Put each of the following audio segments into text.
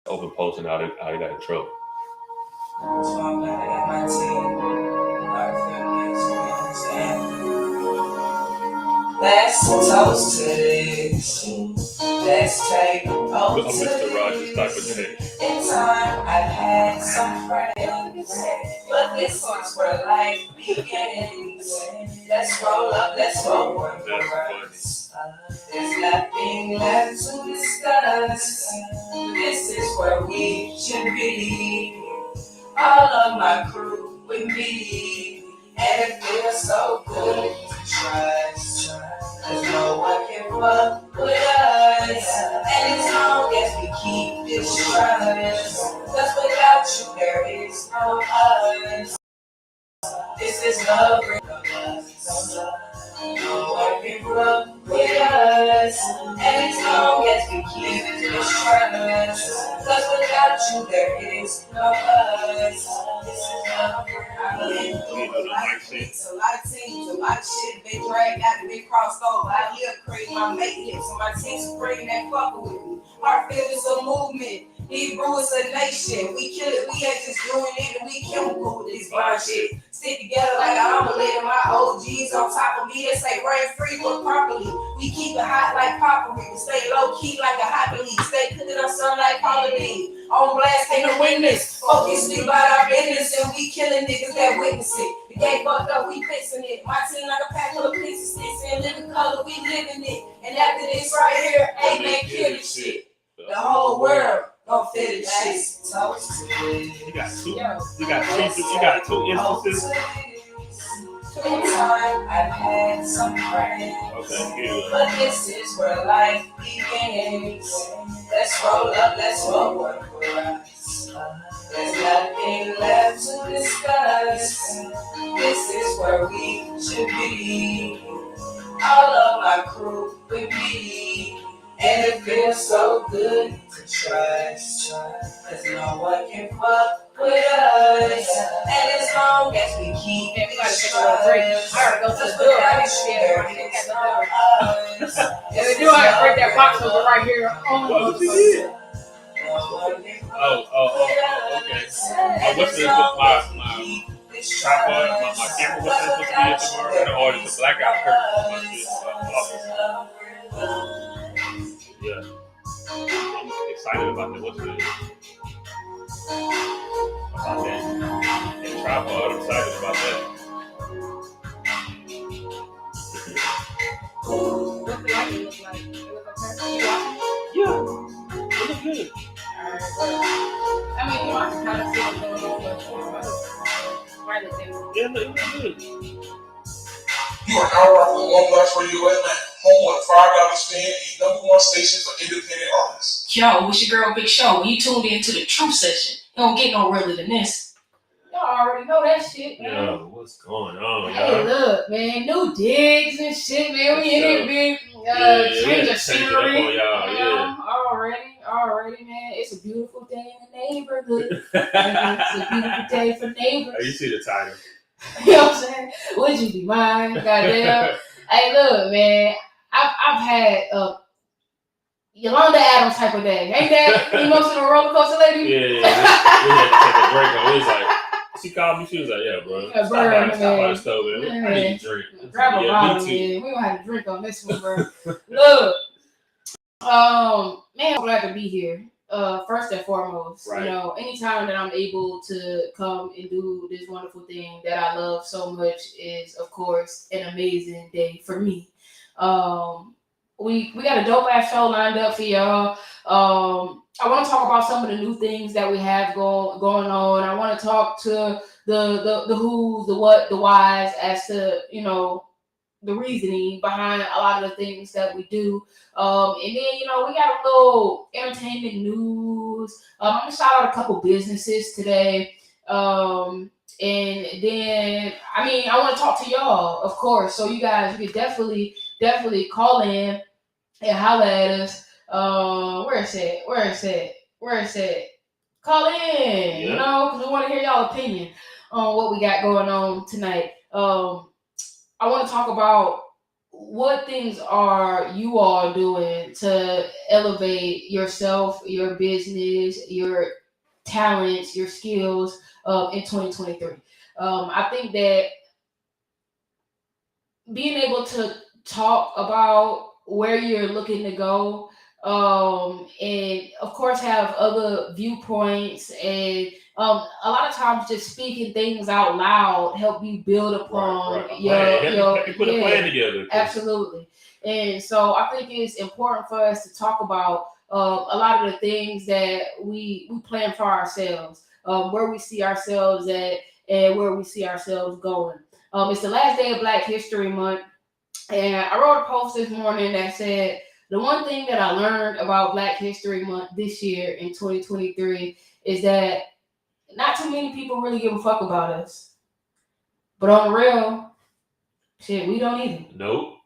Open posting how he got in trouble. So I'm glad I got my team. I feel good, you understand? Let's toast to this. Let's take I'm to Mr. Rogers type of day. in time, I've had some friends, but this is where life begins. Let's roll up, let's roll one for us. There's nothing left to discuss. This is where we should be. All of my crew with me, and it feels so good to trust. Cause no one can fuck with us, and as long as we keep this trust, cause without you there is no us. This is love, no one can fuck with us, and as long as we keep this trust, cause without you there is no us. This is love. A lot of teams, a lot of shit been dragged out and been crossed over. I live crazy, my mate lives, so my team's bringing that fucker with me. Heartfelt is a movement, Hebrew is a nation. We kill it, we ain't just doing it, and we chemical with this blind shit. Stick together like an omelet, and my OGs on top of me. They say rain free, but properly. We keep it hot like potpourri. We stay low key like a hot leaf. Stay cooking up sun like holiday. On blast, ain't no witness. Focus, we about our business, and we killing niggas that witness it. The game fucked up, we fixing it. My team like a pack full of pieces, sticks and living color, we living it. And after this right here, amen, kill this shit. The whole world gon' feel this shit. You got two instances. Time I've had some friends, Okay, but this is where life begins. Let's roll up, let's roll one for us. There's nothing left to discuss. This is where we should be. All of my crew with me, and it feels so good to trust. Cause no one can fuck with us, and as long as we keep it trust. I gotta go to the door. I didn't share. Yeah, they do. I gotta break that box over right here. What you did? Okay. What's the my tripod, my camera? What's supposed to be at tomorrow? And the audience, the blackout curtain. Yeah. I'm excited about that. What's the about that? And tripod, I'm excited about that. What's the lighting look like? It look okay? Yeah. It looks good. Alright, I mean, I can kind of see what's going on, but right at there. Yeah, it looks good. You are now rocking One Black Radio Atlanta, home with $5 stand and #1 station for independent artists. Yo, it's your girl Big Show. When you tuned in to the Truth Session, you don't get no realer than this. Y'all already know that shit, man. Yo, what's going on, Hey, y'all? look, man, new digs and shit, man. We in here, big change of scenery. Already, man. It's a beautiful day in the neighborhood. It's a beautiful day for neighbors. Oh, you see the title. You know what I'm saying? Would you be mine? Goddamn. Hey, look, man. I've had Yolanda Adams type of day. Ain't that emotional roller coaster lady? Yeah. We had to take a break. It was like, she called me. She was like, "Yeah, bro. Stop by the stove, man. I need a drink." Grab a bottle, man. We gonna have to drink on this one, bro. Look, man, I'm glad to be here. First and foremost, right. You know, anytime that I'm able to come and do this wonderful thing that I love so much is, of course, an amazing day for me. We got a dope ass show lined up for y'all. I want to talk about some of the new things that we have going on. I want to talk to the who's, the what, the whys as to, you know, the reasoning behind a lot of the things that we do. And then, we got a little entertainment news. I'm going to shout out a couple businesses today. And then, I want to talk to y'all, of course. So you guys, you can definitely call in and holler at us. Where is it? Call in, because we want to hear y'all opinion on what we got going on tonight. I want to talk about what things are you all doing to elevate yourself, your business, your talents, your skills in 2023. I think that being able to talk about where you're looking to go, and of course have other viewpoints, and a lot of times just speaking things out loud help you build upon your put a plan together. Absolutely. And so I think it's important for us to talk about a lot of the things that we plan for ourselves, where we see ourselves at and where we see ourselves going. It's the last day of Black History Month, and I wrote a post this morning that said, the one thing that I learned about Black History Month this year in 2023 is that not too many people really give a fuck about us. But on the real, shit, we don't either. Nope.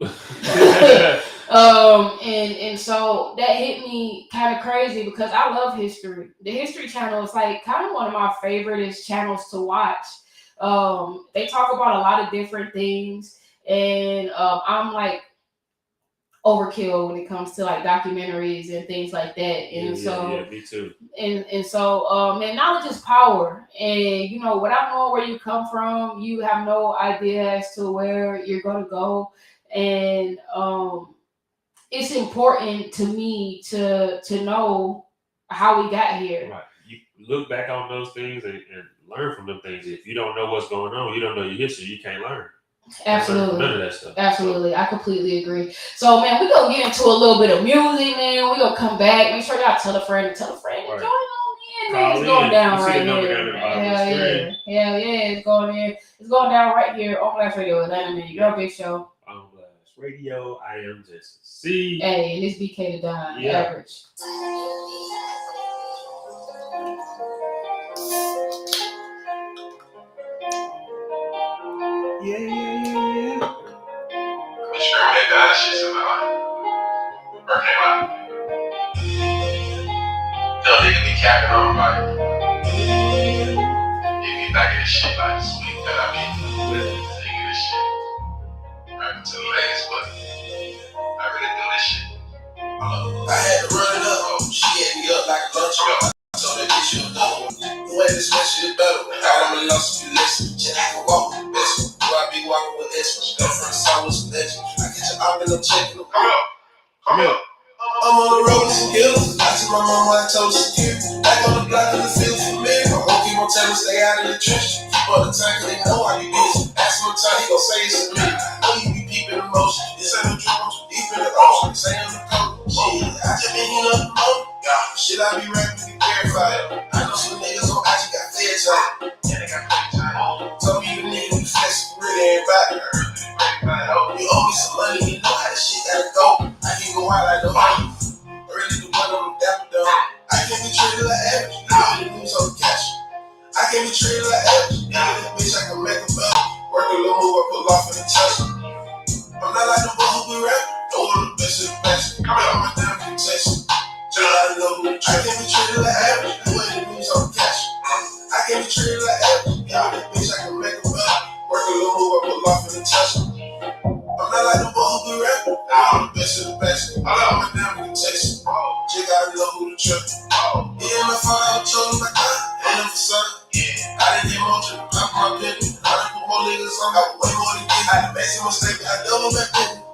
And so that hit me kind of crazy because I love history. The History Channel is like kind of one of my favorite channels to watch. They talk about a lot of different things, and I'm like overkill when it comes to like documentaries and things like that. And me too. And so man, knowledge is power, and without knowing where you come from, you have no idea as to where you're going to go. And it's important to me to know how we got here. Right. You look back on those things and learn from them things. If you don't know what's going on, you don't know your history, you can't learn. Absolutely. None of that stuff. Absolutely. I completely agree. So, man, we're going to get into a little bit of music, man. We're going to come back. Make sure y'all tell a friend. Join on in, man. It's going down right here. Hell yeah. It's going in. It's going down right here on Blast Radio, Atlanta, man. Your Big Show. On Blast Radio, I am Jason C. Hey, and it's BK the Don. Average. Yeah. I'm sure maybe that shit's in my life. Birthday life. They'll nigga be capping on like, they be back in this shit like sweet that I be thinking this shit. Right to the ladies, but I really do this shit. I had to run it up. She had me up like a lunch cup. So that bitch you know. The way this shit better. I'm a lost if you listen. Shit, I can walk with the best one. Do I be walking with this one? That front side was some legend. I get your arm and I'm checking them. Come up. I'm on the road with some killers. I told my mama I told security. Back on the block in the field for me. My whole keep on telling me stay out of the trench. Keep all the time cause they know I be busy. Ask him one time, he gon' say it's to me. Know you be peeping emotion. This ain't no drums, deep in the ocean. Say I'm the coat. Shit, I just been heating up the motor. Shit, I be rapping to be verified. I know some niggas on IG got fed time. Yeah, they got fed time. Told me you niggas be flexing, really everybody. You owe me some money, you know how this shit gotta go. I can go out like the money. Really the one on the dapper dog. I can't be treated like average. You know the news on the cash. I can't be treated like average. You know that bitch I can make a bell. Work a little move, I pull off in the touch. I'm not like the boy who be rapping. No one the best of the best. I'm my damn protection. I can't be treated like average. The way the news on the cash. I can't be treated like average. You know that bitch I can make a bell. Work a little move, I pull off in the touch. I'm not like the boy who be rapping. I'm the best of the best. I'm my damn protection. Chick, I know who to trip. Yeah, my father told me my God. And I'm for son. I didn't get more to pop my pimpin'. I done put more niggas on. I way more than get. I done made some mistakes. I double my pimpin'.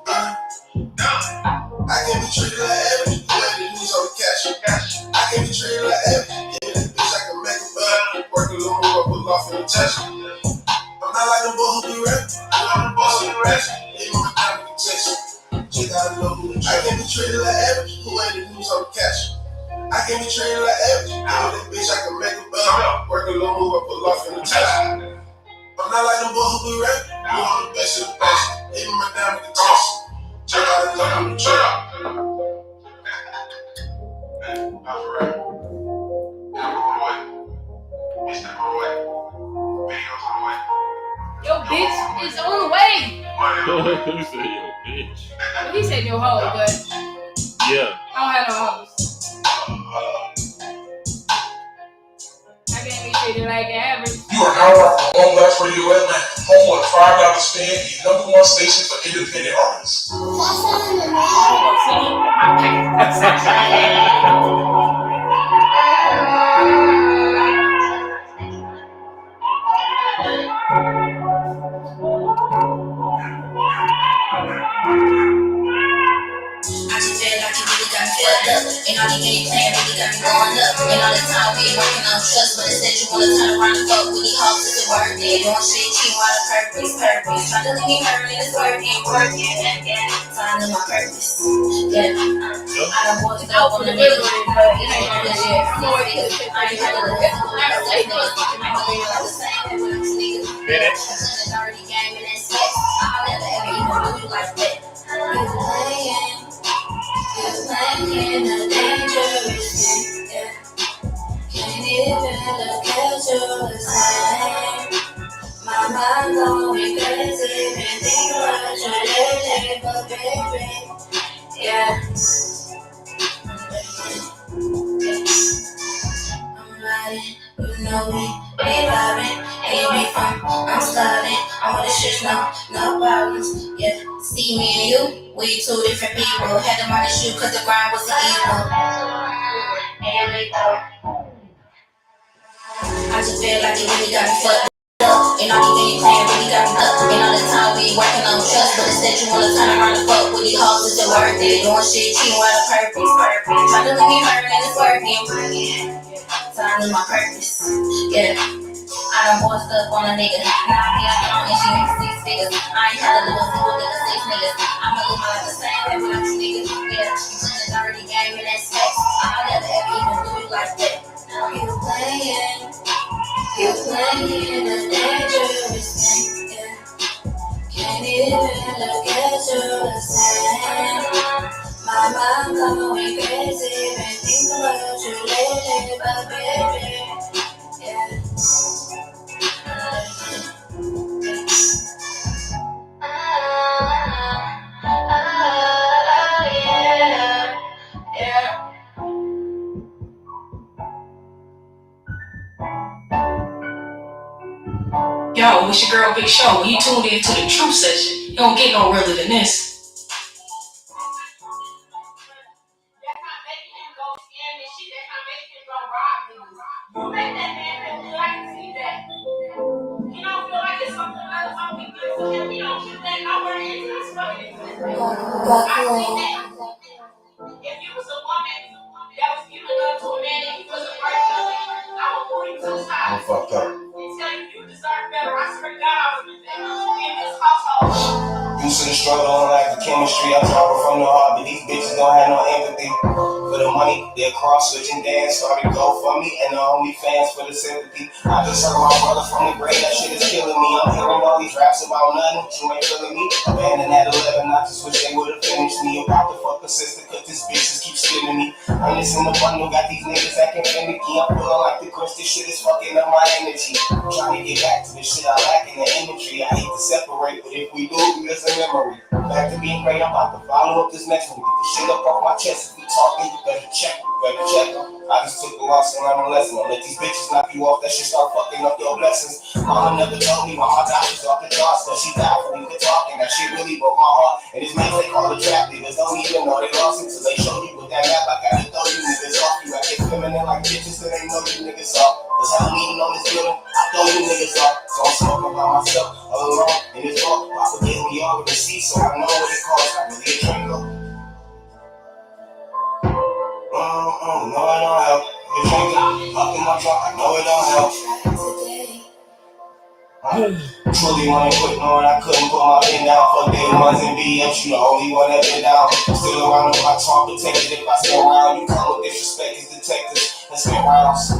I can't be treated like average. The way the news on the cash. I can't be treated like average. Give me that bitch, I can make a bell. Work a little move, I pull off in the touch. I'm not like the boy who be rapping. I'm the boss of the rest. Give me my damn protection. Chick, I know who to trip. I can't be treated like average. The way the news on the cash. I can't be treated like average. Give me that bitch, I can make a bell. Work a little move, I pull off in the touch. I'm not like the boy who be rapping. I'm the best of the best. Give me my damn It's on the way. You said yo bitch. Well, he said your hoe, but Yeah. I don't have no hoes. I can't be treated like average. You are now on Home Life Radio Atlanta, home of $5 Stand, the #1 station for independent artists. I just feel like you really got me fucked up. And all the game plan really got me going up. And all the time we ain't working on trust. But instead you wanna turn around and fuck with these hoes, is it worth it? Doing shit cheating out of purpose. Trying to leave me hurting, it's working. Time to my purpose. Yeah. I done walked up on the nigga. I ain't had a dirty game and that's sex. I'll never ever even do you like that. You're playing a dangerous game, yeah. Can't even look at you the same. My mind going crazy, been thinking about you lately, but baby, yeah. I'm riding, you know me, we vibing, ain't me fun, I'm sliding, I'm with the shit, no problems, yeah. See me and you, we two different people. Had to mind the shoe cause the grind was evil. I just feel like you really got me fucked up. And all the game plan really got me up. And all the time we ain't working on trust. But instead you wanna turn around and fuck with these hoes, is it worth it? Doing shit cheating out of purpose. Trying to leave me hurting and it's working. Time to my purpose, yeah. I done bossed up on a nigga. Now I be out and she makes 6 figures. I ain't had a little single nigga, 6 niggas. I'ma live my life the same way without you niggas. Yeah, you playing a dirty game and that's sex. I'll never ever even do you like that. You playing a dangerous game, yeah. Can't even look at you the same. My mind going crazy, been thinking about you lately, but baby, yeah. Yo, it's your girl Big Show. When you tuned in to the Truth Session, you don't get no realer than this. If you was a woman that was giving up to a man and he was a virgin, I would pull you to the side. I'm fucked up. And tell you deserve better. I swear to God, I would do that in this household. Used to the struggle, like the chemistry. I'm talking from the heart, but these bitches don't have no empathy. For the money, they'll cross switch and dance. Started go for me and the only fans for the sympathy. I just heard my brother from the grave, that shit is killing me. I'm hearing all these raps about nothing, but you ain't feeling me. Abandoned at 11, I just wish they would've finished me. About to fuck a sister, cause this bitch just keeps skimming me. Earnest in the bundle, got these niggas acting finicky. I'm feeling like the ghost, this shit is fucking up my energy. I'm trying to get back to the shit I lack in the imagery. I hate to separate, but if we do, it's a memory. Back to being great, I'm about to follow up this next one. Get the shit up off my chest. If we talking, you better check them. I just took a loss and learned a lesson. Don't let these bitches knock you off, that shit start fucking up your blessings. Mama never told me why my doctor's off the charts, cause she died before we could talk, and that shit really broke my heart. And this man they call the trap, niggas don't even know they lost it till they show you with that map. I gotta throw you niggas off. You act feminine like bitches that ain't know you niggas off. Cause I'm eating on this building, I throw you niggas off. So I'm smoking by myself, alone, in this walk. Papa gave me all of the seats, so I know what it costs. I really a drinker. No, it don't help. You're drinking, up in my trunk, I know it don't help. Truly wanna quit knowing I couldn't put my pen down. Fuck day ones and BMs, you the only one that been down. Still around if I talk protected, if I stay around, you come with disrespect as detectives and spin rounds.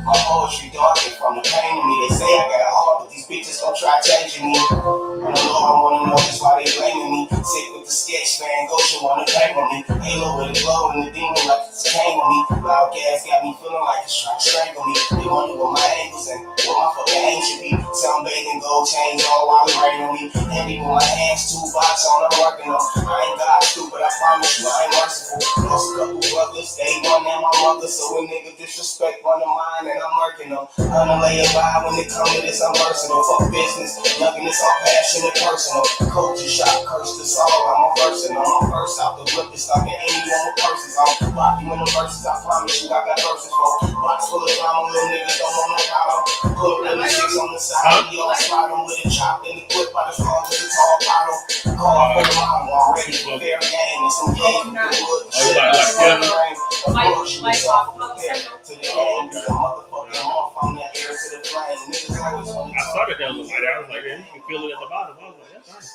My poetry darkened from the pain in me. They say I got a heart, but these bitches gon' try changing me. I don't know, I wanna know just why they blaming me. Sick with the sketch, man, go you wanna claim on me. Halo with it glow and the demon like it's came on me. Loud gas got me feeling like it's trying to strangle me. They wonder what my angles and what my fucking aim should be. Sunbathing gold chains all while it rain on me. Heavy with my hands, 2 box on, I'm working on. I ain't God stupid, I promise you, I ain't merciful. Lost a couple brothers, they one and my mother. So a nigga disrespect one of mine and I'm working on. I'm gonna lay it by when it come to this, I'm versatile. Fuck business, youngin' it's all passionate, personal. Culture shock, cursed us all, I'm a person. I'm a verse out the whip, it's like anyone with purses. I'm block you in the verses, I promise you, I got verses for. Box full of drama, little niggas don't want no problem. Put really 6 on the side, we all slide them with a chop and equipped by the front with a tall bottle. Call for the model, I'm ready for fair game and some game in the wood. Shit, Like to the game, the motherfucking off on that air to the flame. Niggas always want I started down the side. I was like, yeah, you can feel it at the bottom. I was like, that's nice.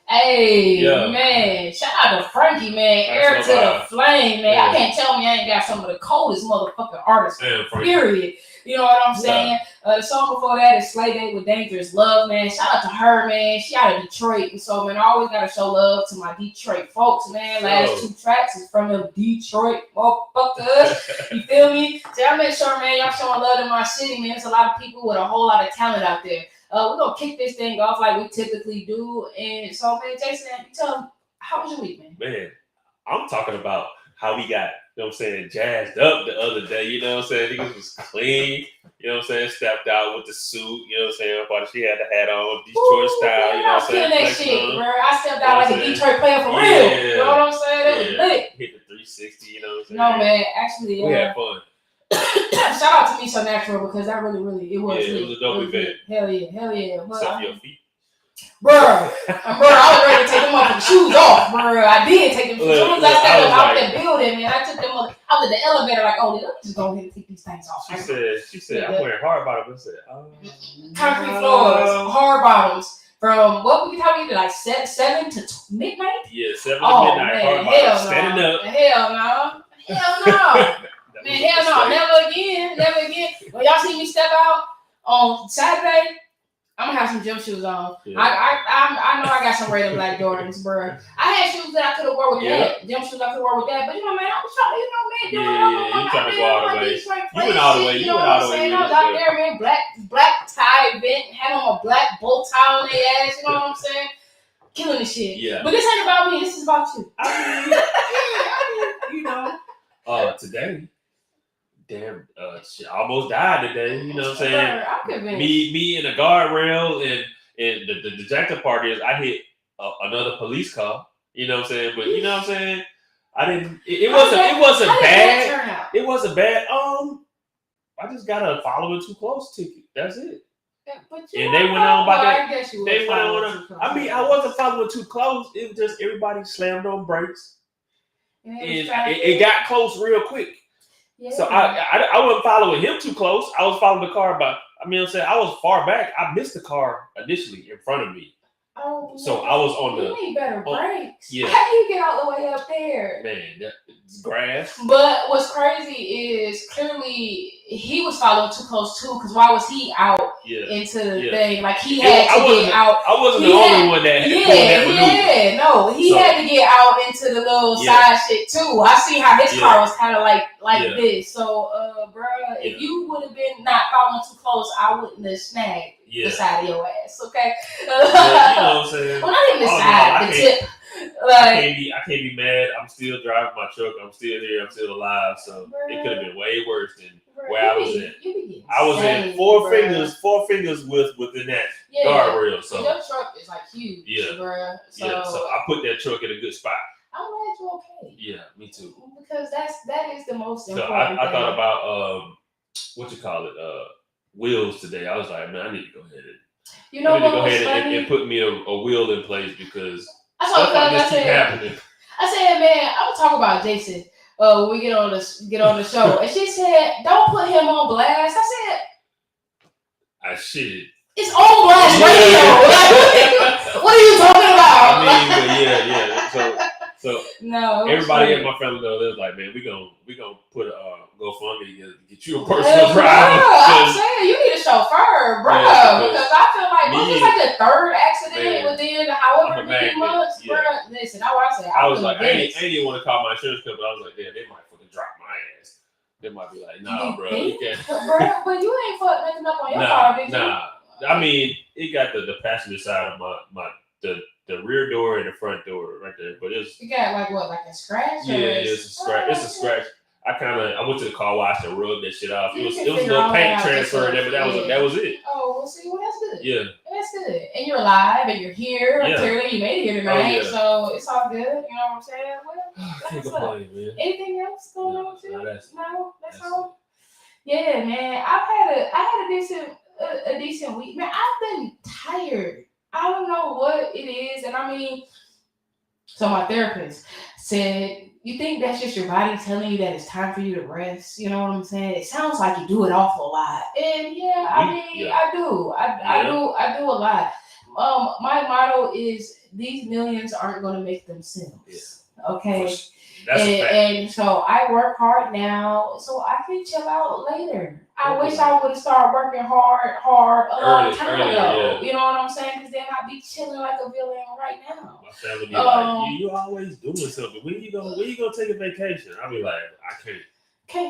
Hey, Yeah. man, shout out to Frankie, man. Air to the flame, man. Yeah. I can't tell me I ain't got some of the coldest motherfucking artists, Damn, Frankie. period. You know what I'm saying? The song before that is Slay Day with Dangerous Love, man. Shout out to her, man. She out of Detroit. And so, man, I always got to show love to my Detroit folks, man. Last 2 tracks is from them Detroit motherfuckers. You feel me? So I make sure, man, y'all showing love to my city, man. There's a lot of people with a whole lot of talent out there. We're going to kick this thing off like we typically do. And so, man, Jason, you tell them, how was your week, man? Man, I'm talking about how we got, you know what I'm saying, jazzed up the other day. You know what I'm saying? Niggas was clean. You know what I'm saying? Stepped out with the suit. You know what I'm saying? But she had the hat on, Detroit style. You know what I'm saying? That shit, bro. I stepped out like a Detroit player for real. You know what I'm saying? That was lit. Hit the 360. You know what I'm saying? No, man. Actually, we had fun. Shout out to Me So Natural because that really, it was. Yeah, it was a dope event. Hell yeah. Except your feet. Bro, I was ready to take them motherfucking shoes off, bro. I did take them shoes. As soon as I stepped up out that building, man, I took them up. I was in the elevator like, oh, let me just go ahead and take these things off. She said, I'm wearing hard bottoms. I said, concrete floors, hard bottoms. From what we talking about, like 7 to midnight? Yeah, 7 to midnight. Man, hard bottoms. Standing up. Hell no. Man, hell no, never again. When y'all see me step out on Saturday, I'm gonna have some gym shoes on. Yeah. I know I got some red and black Jordans, bro. I had shoes that I could have worn with that. Gym shoes I could wear with that. But you know, man, I was trying to, doing you trying to go all the way. You went all the way. You know what I'm saying? I was out there, man, black tie event, had on a black bow tie on their ass. You know what I'm saying? Killing the shit. Yeah. But this ain't about me. This is about you. Today. Damn, shit, I almost died today. You know what I'm saying? I'm convinced. Me and the guardrail and the jacked part is I hit another police car. You know what I'm saying? But you know what I'm saying? I didn't. It wasn't bad. It wasn't bad. I just got a following too close ticket. That's it. Yeah, and they went on about that. They went on. I mean, I wasn't following too close. It was just everybody slammed on brakes, and it got close real quick. Yeah. So I wasn't following him too close. I was following the car, but I was far back. I missed the car initially in front of me. Oh, so I was on you need better brakes. Yeah. How do you get all the way up there? Man, it's grass. But what's crazy is clearly he was following too close too, because why was he out into the thing? Like he had to get out. I wasn't the only one that had he had to get out into the little side shit too. I see how his car was kind of like this. So, bro, if you would have been not following too close, I wouldn't have snagged the side of your ass. Okay. You know what I'm saying? Well, not even the side, the tip. I can't be mad. I'm still driving my truck. I'm still here. I'm still alive. So it could have been way worse than where I was at. I was in four fingers within that guardrail. So your truck is like huge, bro. So I put that truck in a good spot. I'm glad you're okay. Yeah, me too. Because that is the most important. So I thought about wheels today. I was like, man, I need to go ahead and put me a wheel in place because stuff like this keep happening. I said, man, I'm gonna talk about Jason when we get on the show. And she said, don't put him on blast. I said, shit. It's on blast radio. What are you talking about? So no, everybody in my family though, they was like, man, we gonna put a GoFundMe to get you a personal driver. I'm saying you need to chauffeur, bro. Yeah, because I feel like was this like the third accident Man. within however I'm a many magnet, months, yeah. bro? Listen, that's what I said. I was like, I ain't even want to call my insurance company. I was like, yeah, they might fucking drop my ass. They might be like, nah, bro, you can't. Bro, but you ain't fucked nothing up on your car, did you? Nah. I mean, it got the passenger side of the rear door and the front door right there, but it's. You got like what, like a scratch? Yeah, it's a scratch. It's a scratch. I went to the car wash and rubbed that shit off. It was a little paint transfer in there, but that was it. Oh, well, see, well, that's good. Yeah. That's good. And you're alive and you're here. Yeah. Clearly, you made it here tonight. Oh, yeah. So it's all good. You know what I'm saying? Well, Can't complain, man. anything else going on with you? No, that's all. Yeah, man. I had a decent week. Man, I've been tired. I don't know what it is. And I mean, so my therapist said, you think that's just your body telling you that it's time for you to rest? You know what I'm saying? It sounds like you do it awful lot. And yeah, I mean, yeah. I do. I do a lot. My motto is these millions aren't going to make themselves. Yeah. Okay. And so I work hard now so I can chill out later. I wish I would have started working hard a long time ago. Yeah. You know what I'm saying? Because then I'd be chilling like a villain right now. My family be like, you always doing something. When you gonna take a vacation? I'll be like, I can't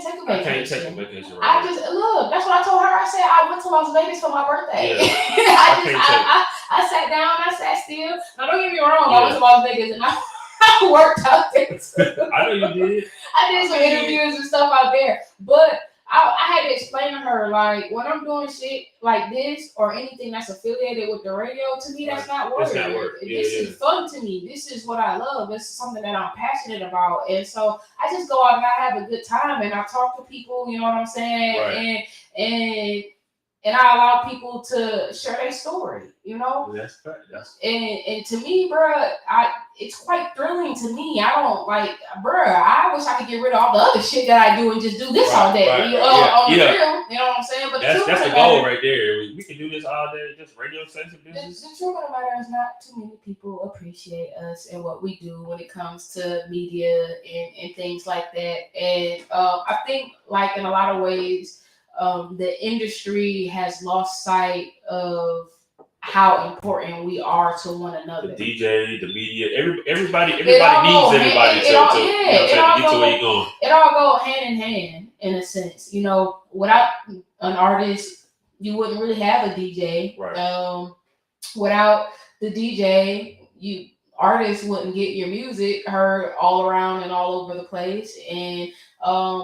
take a vacation. I can't take a vacation right I just look. That's what I told her. I said I went to Las Vegas for my birthday. Yeah. I sat down. I sat still. Now don't get me wrong. Yeah. I went to Las Vegas and I worked out there too. I know you did. I did some interviews and stuff out there, but I had to explain to her, like, when I'm doing shit like this or anything that's affiliated with the radio, to me, that's not work. This is fun to me. This is what I love. This is something that I'm passionate about. And so I just go out and I have a good time and I talk to people, you know what I'm saying? Right. And I allow people to share their story, you know? That's fair. And to me, bro, it's quite thrilling to me. I don't like, bro, I wish I could get rid of all the other shit that I do and just do this all day. On the real, you know what I'm saying? But that's the goal right there. We can do this all day, just radio station business. The truth of the matter is not too many people appreciate us and what we do when it comes to media and things like that. And I think, like, in a lot of ways, the industry has lost sight of how important we are to one another. The DJ, the media, everybody needs everybody to get to where you're going. It all goes hand in hand in a sense. You know, without an artist, you wouldn't really have a DJ. Right. Without the DJ, artists wouldn't get your music heard all around and all over the place. And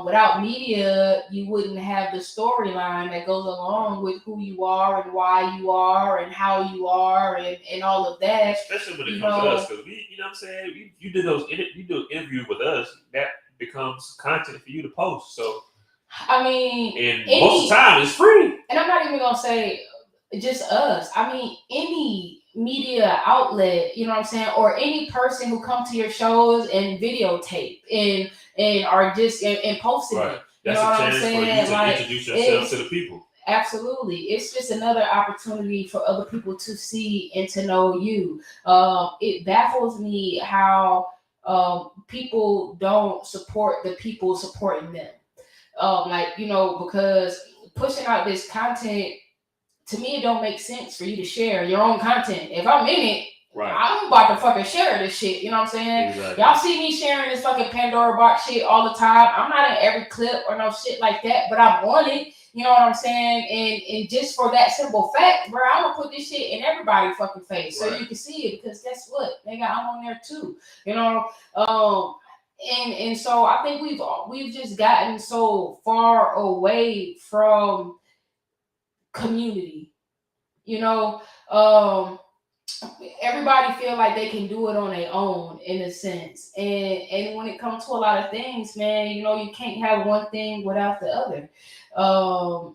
without media, you wouldn't have the storyline that goes along with who you are and why you are and how you are and all of that. Especially when it comes to us, because you know what I'm saying? You do an interview with us, that becomes content for you to post. So, I mean, and most of the time it's free. And I'm not even gonna say just us. I mean, any media outlet, you know what I'm saying, or any person who come to your shows and videotape and are just and posting it. That's a chance for you to introduce yourself to the people. Absolutely. It's just another opportunity for other people to see and to know you. It baffles me how people don't support the people supporting them. Because pushing out this content, to me, it don't make sense for you to share your own content. If I'm in it, I'm about to fucking share this shit. You know what I'm saying? Exactly. Y'all see me sharing this fucking Pandora box shit all the time. I'm not in every clip or no shit like that, but I'm on it. You know what I'm saying? And just for that simple fact, bro, I'm gonna put this shit in everybody's fucking face so you can see it, because guess what? Nigga, I'm on there too. You know? And so I think we've just gotten so far away from community. You know, everybody feel like they can do it on their own in a sense. And when it comes to a lot of things, man, you know, you can't have one thing without the other. I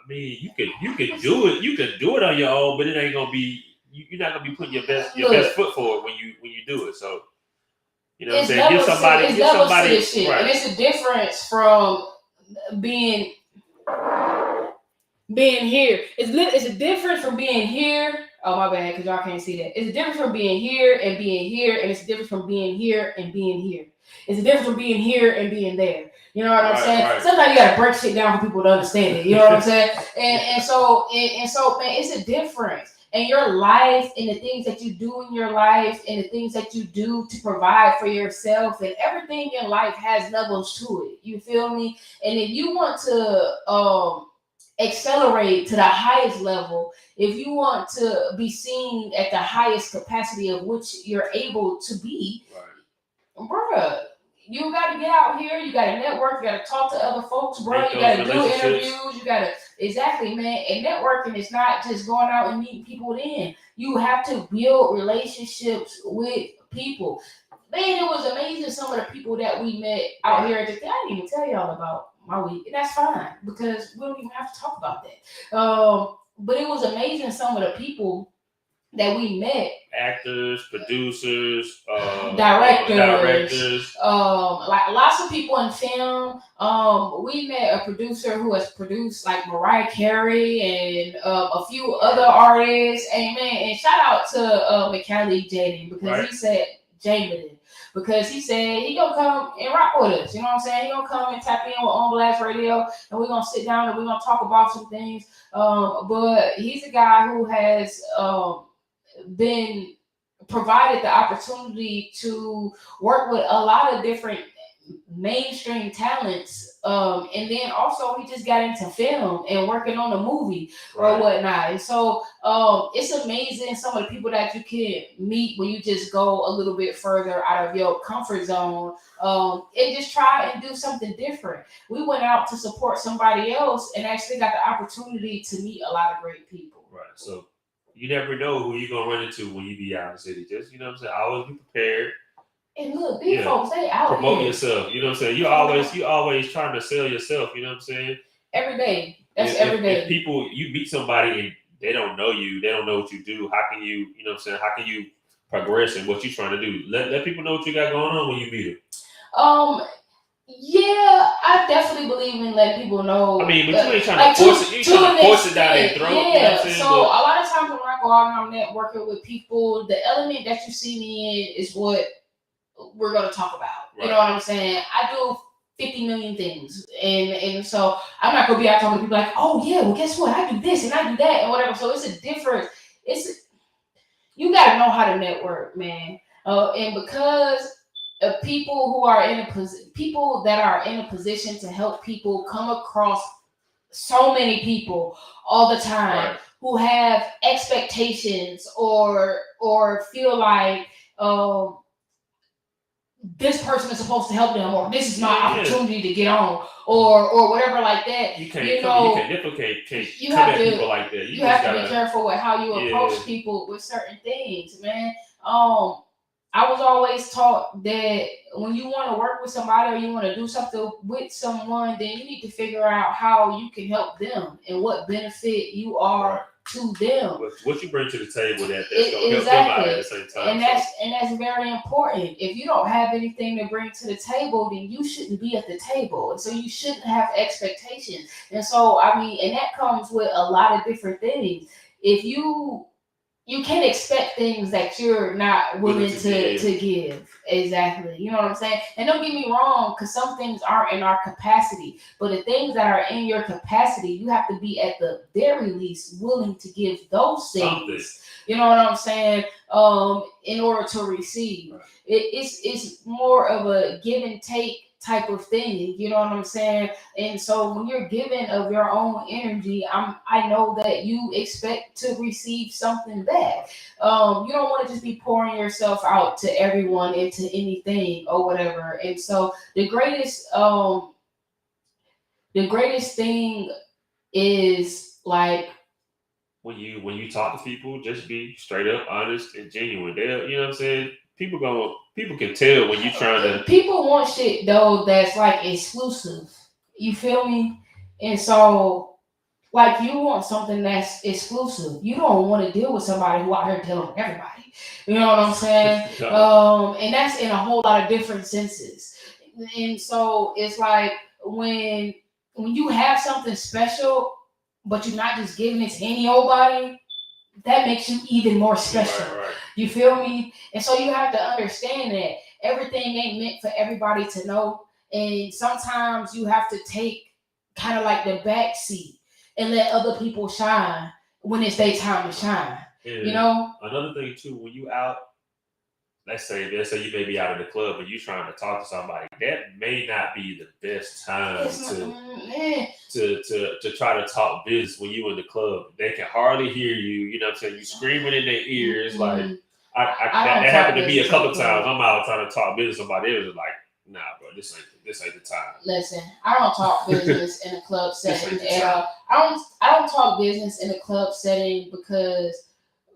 mean, you could do it. You could do it on your own, but it ain't gonna be. You're not gonna be putting your best foot forward when you do it. So, you know what I'm saying? Give somebody shit. Right. And it's a difference from being here. It's a difference from being here. Oh, my bad, because y'all can't see that. It's a difference from being here, and it's a difference from being here and being here. It's a difference from being here and being there. You know what I'm saying? Right. Sometimes you gotta break shit down for people to understand it. You know what I'm saying? And so man, it's a difference. And your life and the things that you do in your life and the things that you do to provide for yourself and everything in life has levels to it. You feel me? And if you want to accelerate to the highest level, if you want to be seen at the highest capacity of which you're able to be, bruh, you got to get out here. You got to network. You got to talk to other folks, bro. You got to do interviews. You got to exactly, man. And networking is not just going out and meeting people. Then you have to build relationships with people. Man, it was amazing. Some of the people that we met out here. I didn't even tell y'all about my week, and that's fine because we don't even have to talk about that. But it was amazing. Some of the people that we met, actors, producers, directors, like lots of people in film. We met a producer who has produced like Mariah Carey and a few other artists. Amen. And shout out to McKelly Jaden because he said Jaden. Because he said he gonna come and rock with us. You know what I'm saying? He gonna come and tap in with On Blast Radio, and we're gonna sit down and we're gonna talk about some things. But he's a guy who has been provided the opportunity to work with a lot of different mainstream talents. And then also he just got into film and working on a movie or whatnot. And so it's amazing some of the people that you can meet when you just go a little bit further out of your comfort zone and just try and do something different. We went out to support somebody else and actually got the opportunity to meet a lot of great people. Right. So you never know who you're gonna run into when you be out in the city. Just, you know what I'm saying, always be prepared. And look, these folks, they out promote here. yourself. You know what I'm saying? You always trying to sell yourself. You know what I'm saying? Every day. That's every day. If people, you meet somebody and they don't know you, they don't know what you do. How can you, you know what I'm saying? How can you progress in what you're trying to do? Let people know what you got going on when you meet them. Yeah, I definitely believe in letting people know. I mean, but you ain't trying to force it. You trying to force it down their throat. Yeah. You know what I'm saying? So a lot of times when I go out and I'm networking with people, the element that you see me in is what we're going to talk about. Right. You know what I'm saying? I do 50 million things. And so I'm not going to be out talking to people like, oh yeah, well guess what? I do this and I do that and whatever. So it's a difference. You got to know how to network, man. And because people that are in a position to help people come across so many people all the time who have expectations or feel like this person is supposed to help them, or this is my opportunity to get on, or whatever like that. You can't duplicate. You have to people like that. You have to be careful with how you approach people with certain things, man. I was always taught that when you want to work with somebody or you want to do something with someone, then you need to figure out how you can help them and what benefit you are to them. What you bring to the table that's going to help them out at the same time. And that's very important. If you don't have anything to bring to the table, then you shouldn't be at the table. And so you shouldn't have expectations. And so, I mean, and that comes with a lot of different things. If you can't expect things that you're not willing to give. Exactly. You know what I'm saying? And don't get me wrong, because some things aren't in our capacity. But the things that are in your capacity, you have to be at the very least willing to give those things. You know what I'm saying? In order to receive. Right. It's more of a give and take type of thing, you know what I'm saying? And so when you're giving of your own energy, I know that you expect to receive something back. You don't want to just be pouring yourself out to everyone into anything or whatever. And so the greatest thing is like when you talk to people, just be straight up, honest, and genuine. You know what I'm saying? People can tell when you're trying to. People want shit though that's like exclusive. You feel me? And so, like, you want something that's exclusive. You don't want to deal with somebody who out here telling everybody. You know what I'm saying? And that's in a whole lot of different senses. And so it's like when you have something special, but you're not just giving it to any old body, that makes you even more special. Right. You feel me? And so you have to understand that everything ain't meant for everybody to know. And sometimes you have to take kind of like the back seat and let other people shine when it's their time to shine. And you know? Another thing too, when you out, let's say you may be out in the club and you trying to talk to somebody, that may not be the best time to try to talk business when you in the club. They can hardly hear you. You know what I'm saying? You screaming in their ears. Like that happened to me a couple times. I'm out trying to talk business with somebody. It was like, nah, bro, this ain't the time. Listen, I don't talk business in a club setting at all. I don't talk business in a club setting because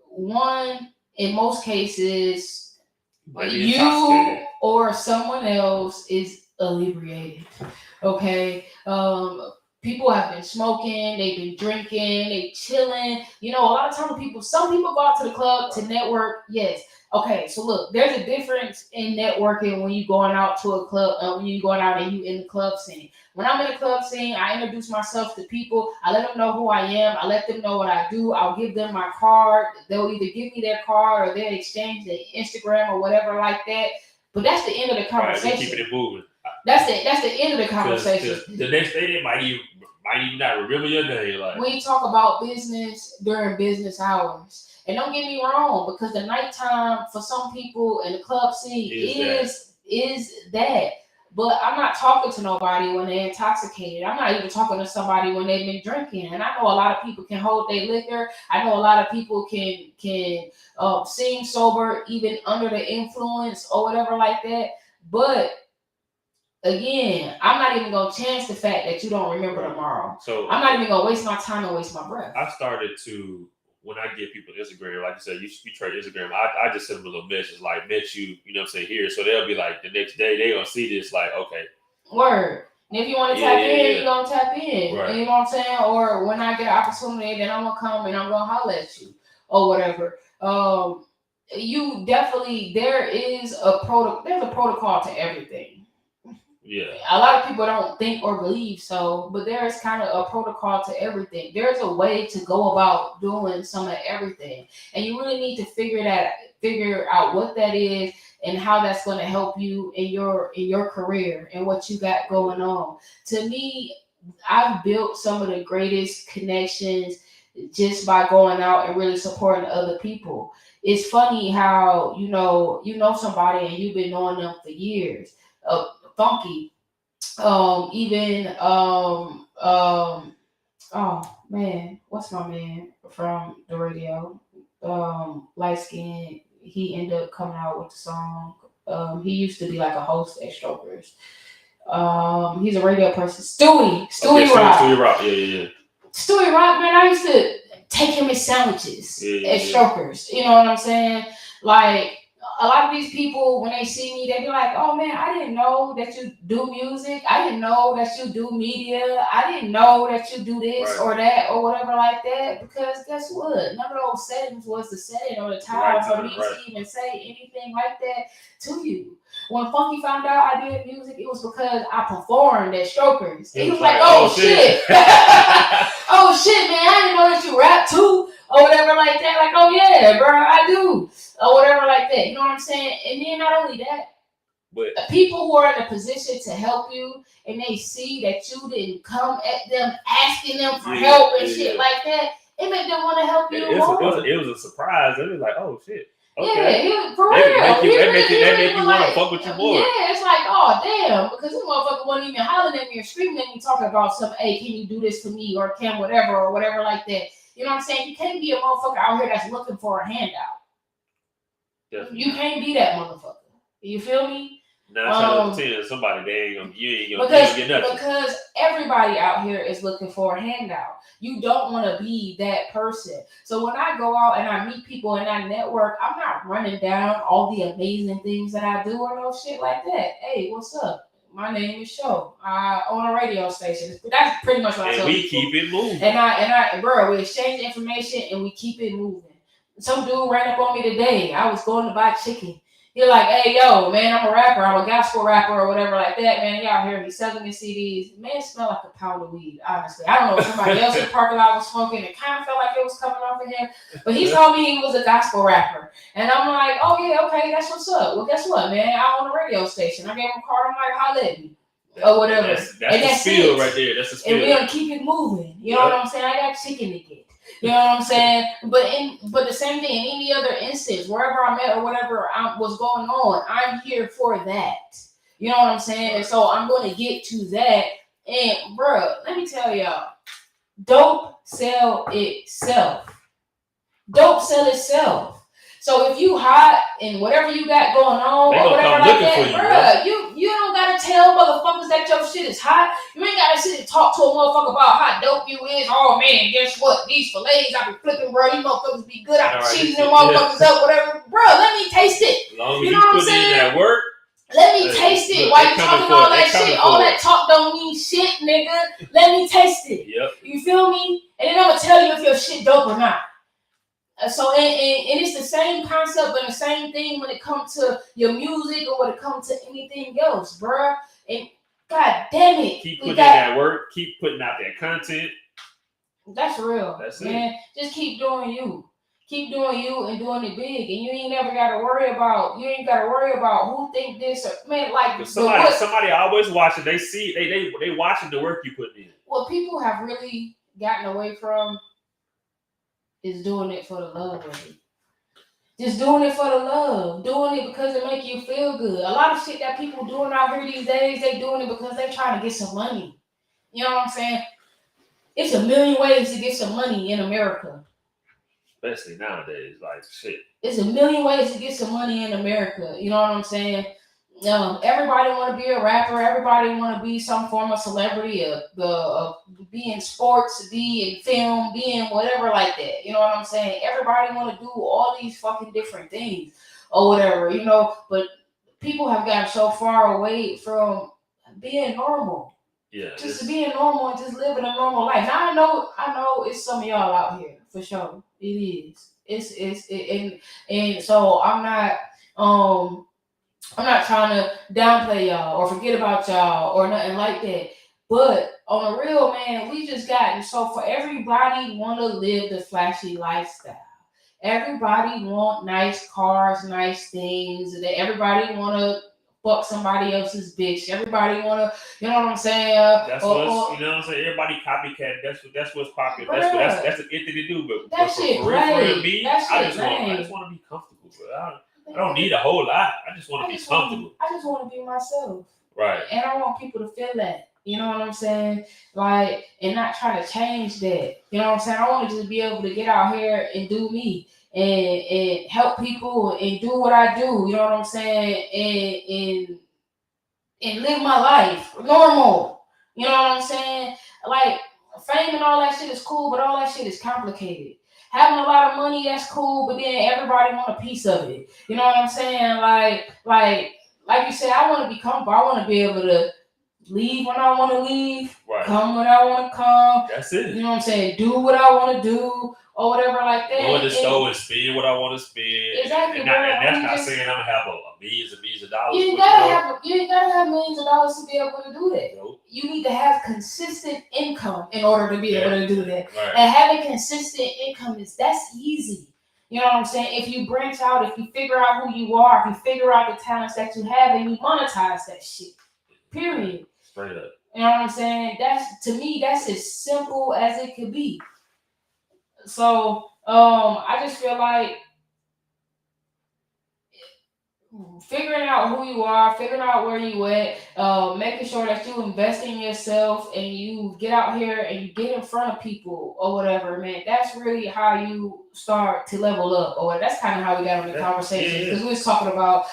one, in most cases, you or someone else is inebriated. Okay. People have been smoking, they've been drinking, they chilling. You know, a lot of times some people go out to the club to network. Yes. Okay, so look, there's a difference in networking when you're going out to a club, when you're going out and you in the club scene. When I'm in the club scene, I introduce myself to people. I let them know who I am. I let them know what I do. I'll give them my card. They'll either give me their card or they'll exchange their Instagram or whatever like that. But that's the end of the conversation. Right, keeping it moving. That's the end of the conversation. The next day they might even not remember your name. Like, we talk about business during business hours. And don't get me wrong, because the nighttime for some people in the club scene is that. But I'm not talking to nobody when they're intoxicated. I'm not even talking to somebody when they've been drinking. And I know a lot of people can hold their liquor. I know a lot of people can seem sober even under the influence or whatever like that. But again, I'm not even gonna chance the fact that you don't remember tomorrow. So I'm not even gonna waste my time and waste my breath. I started to, when I get people Instagram, like you said, you trade Instagram. I just send them a little message like, met you, you know what I'm saying, here. So they'll be like, the next day they gonna see this, like, okay. Word. And if you want to tap in, you're gonna tap in. Right. You know what I'm saying? Or when I get an opportunity, then I'm gonna come and I'm gonna holler at you or whatever. You definitely, there's a protocol to everything. Yeah. A lot of people don't think or believe so, but there is kind of a protocol to everything. There's a way to go about doing some of everything. And you really need to figure out what that is and how that's going to help you in your career and what you got going on. To me, I've built some of the greatest connections just by going out and really supporting other people. It's funny how you know somebody and you've been knowing them for years. Funky, oh man, what's my man from the radio? Light skin. He ended up coming out with the song. He used to be like a host at Strokers. He's a radio person. Stewie Rock. Stewie Rock, yeah. Stewie Rock, man, I used to take him his sandwiches at Strokers. You know what I'm saying? Like, a lot of these people, when they see me, they be like, oh man, I didn't know that you do music. I didn't know that you do media. I didn't know that you do this or that or whatever like that. Because guess what? None of those settings was the setting or the time for me to even say anything like that to you. When Funky found out I did music, it was because I performed at Strokers. He was like, oh shit. Oh shit, man, I didn't know that you rap too. Or whatever like that. Like, oh yeah, bro, I do. Or whatever like that. You know what I'm saying? And then not only that, but people who are in a position to help you and they see that you didn't come at them asking them for help and shit like that, it made them want to help you more. It was a surprise. It was like, oh shit. Okay. Yeah, for real. That make you want to fuck with your boy. Yeah, it's like, oh damn, because this motherfucker wasn't even hollering at me or screaming at me talking about some, hey, can you do this for me or can whatever like that. You know what I'm saying? You can't be a motherfucker out here that's looking for a handout. Definitely. You can't be that motherfucker. You feel me? 9 out of 10, somebody you ain't gonna get nothing. Because everybody out here is looking for a handout. You don't want to be that person. So when I go out and I meet people and I network, I'm not running down all the amazing things that I do or no shit like that. Hey, what's up? My name is Show. I own a radio station. That's pretty much what I tell people. And we keep it moving. And we exchange information and we keep it moving. Some dude ran up on me today. I was going to buy chicken. He's like, hey, yo, man, I'm a rapper. I'm a gospel rapper or whatever like that, man. Y'all hear me selling me CDs. Man, it smelled like a pound of weed, honestly. I don't know if somebody else in the parking lot was smoking. It kind of felt like it was coming off of him. But he told me he was a gospel rapper. And I'm like, oh, yeah, okay, that's what's up. Well, guess what, man? I own a radio station. I gave him a card. I'm like, holla at me. or whatever. That's the spill right there. That's the spill. And we're gonna keep it moving. You know what I'm saying? I got chicken to get. You know what I'm saying? But the same thing in any other instance, wherever I'm at or whatever was going on, I'm here for that. You know what I'm saying? And so I'm going to get to that. And bro, let me tell y'all, dope sell itself. Dope sell itself. So if you hot and whatever you got going on or whatever like that, bro, you don't gotta tell motherfuckers that your shit is hot. You ain't gotta sit and talk to a motherfucker about how dope you is. Oh man, guess what? These fillets I be flipping, bro. You motherfuckers be good. I be cheating them motherfuckers up, whatever. Bro, let me taste it. As long as you know what I'm saying? That work. Let me taste it. While you talking all that shit, all that talk don't mean shit, nigga. Let me taste it. Yep. You feel me? And then I'm gonna tell you if your shit dope or not. So and it's the same concept, but the same thing when it comes to your music or when it comes to anything else, bruh. And god damn it, keep putting in that work, keep putting out that content. That's real. That's man. Just keep doing you. Keep doing you and doing it big, and you ain't never gotta worry about. You ain't gotta worry about who think this or man. Like somebody always watching. They see they watching the work you put in. What people have really gotten away from is doing it for the love of it. Just doing it for the love. Doing it because it make you feel good. A lot of shit that people doing out here these days, they doing it because they trying to get some money. You know what I'm saying? It's a million ways to get some money in America. Especially nowadays, like shit. It's a million ways to get some money in America. You know what I'm saying? Everybody want to be a rapper. Everybody want to be some form of celebrity. Be in sports, be in film, be in whatever like that. You know what I'm saying? Everybody want to do all these fucking different things or whatever. You know, but people have gotten so far away from being normal. Yeah. Just being normal and just living a normal life. Now I know it's some of y'all out here for sure. It is. And so I'm not trying to downplay y'all or forget about y'all or nothing like that. But on a real, man, we just gotten so for everybody want to live the flashy lifestyle. Everybody want nice cars, nice things. That everybody want to fuck somebody else's bitch. Everybody want to, you know what I'm saying? That's you know what I'm saying? Everybody copycat. That's what's popular. That's a good thing to do. But for me, I just want to be comfortable. But I don't need a whole lot. I just want to be comfortable. I just want to be myself. Right. And I want people to feel that. You know what I'm saying? Like, and not try to change that. You know what I'm saying? I want to just be able to get out here and do me and help people and do what I do. You know what I'm saying? And live my life normal. You know what I'm saying? Like, fame and all that shit is cool, but all that shit is complicated. Having a lot of money, that's cool, but then everybody want a piece of it. You know what I'm saying? Like you said, I want to be comfortable. I want to be able to leave when I want to leave, come when I want to come. That's it. You know what I'm saying? Do what I want to do or whatever like that. Go in the store and spend what I want to spend. Exactly. And that's not saying I'm going to have millions and millions of dollars. You ain't gotta have millions of dollars to be able to do that. Nope. You need to have consistent income in order to be able to do that. Right. And having consistent income that's easy. You know what I'm saying? If you branch out, if you figure out who you are, if you figure out the talents that you have and you monetize that shit. Period. Straight up. You know what I'm saying? To me, that's as simple as it could be. So, I just feel like figuring out who you are, figuring out where you at, making sure that you invest in yourself and you get out here and you get in front of people or whatever, man. That's really how you start to level up. Or that's kind of how we got on the conversation because we was talking about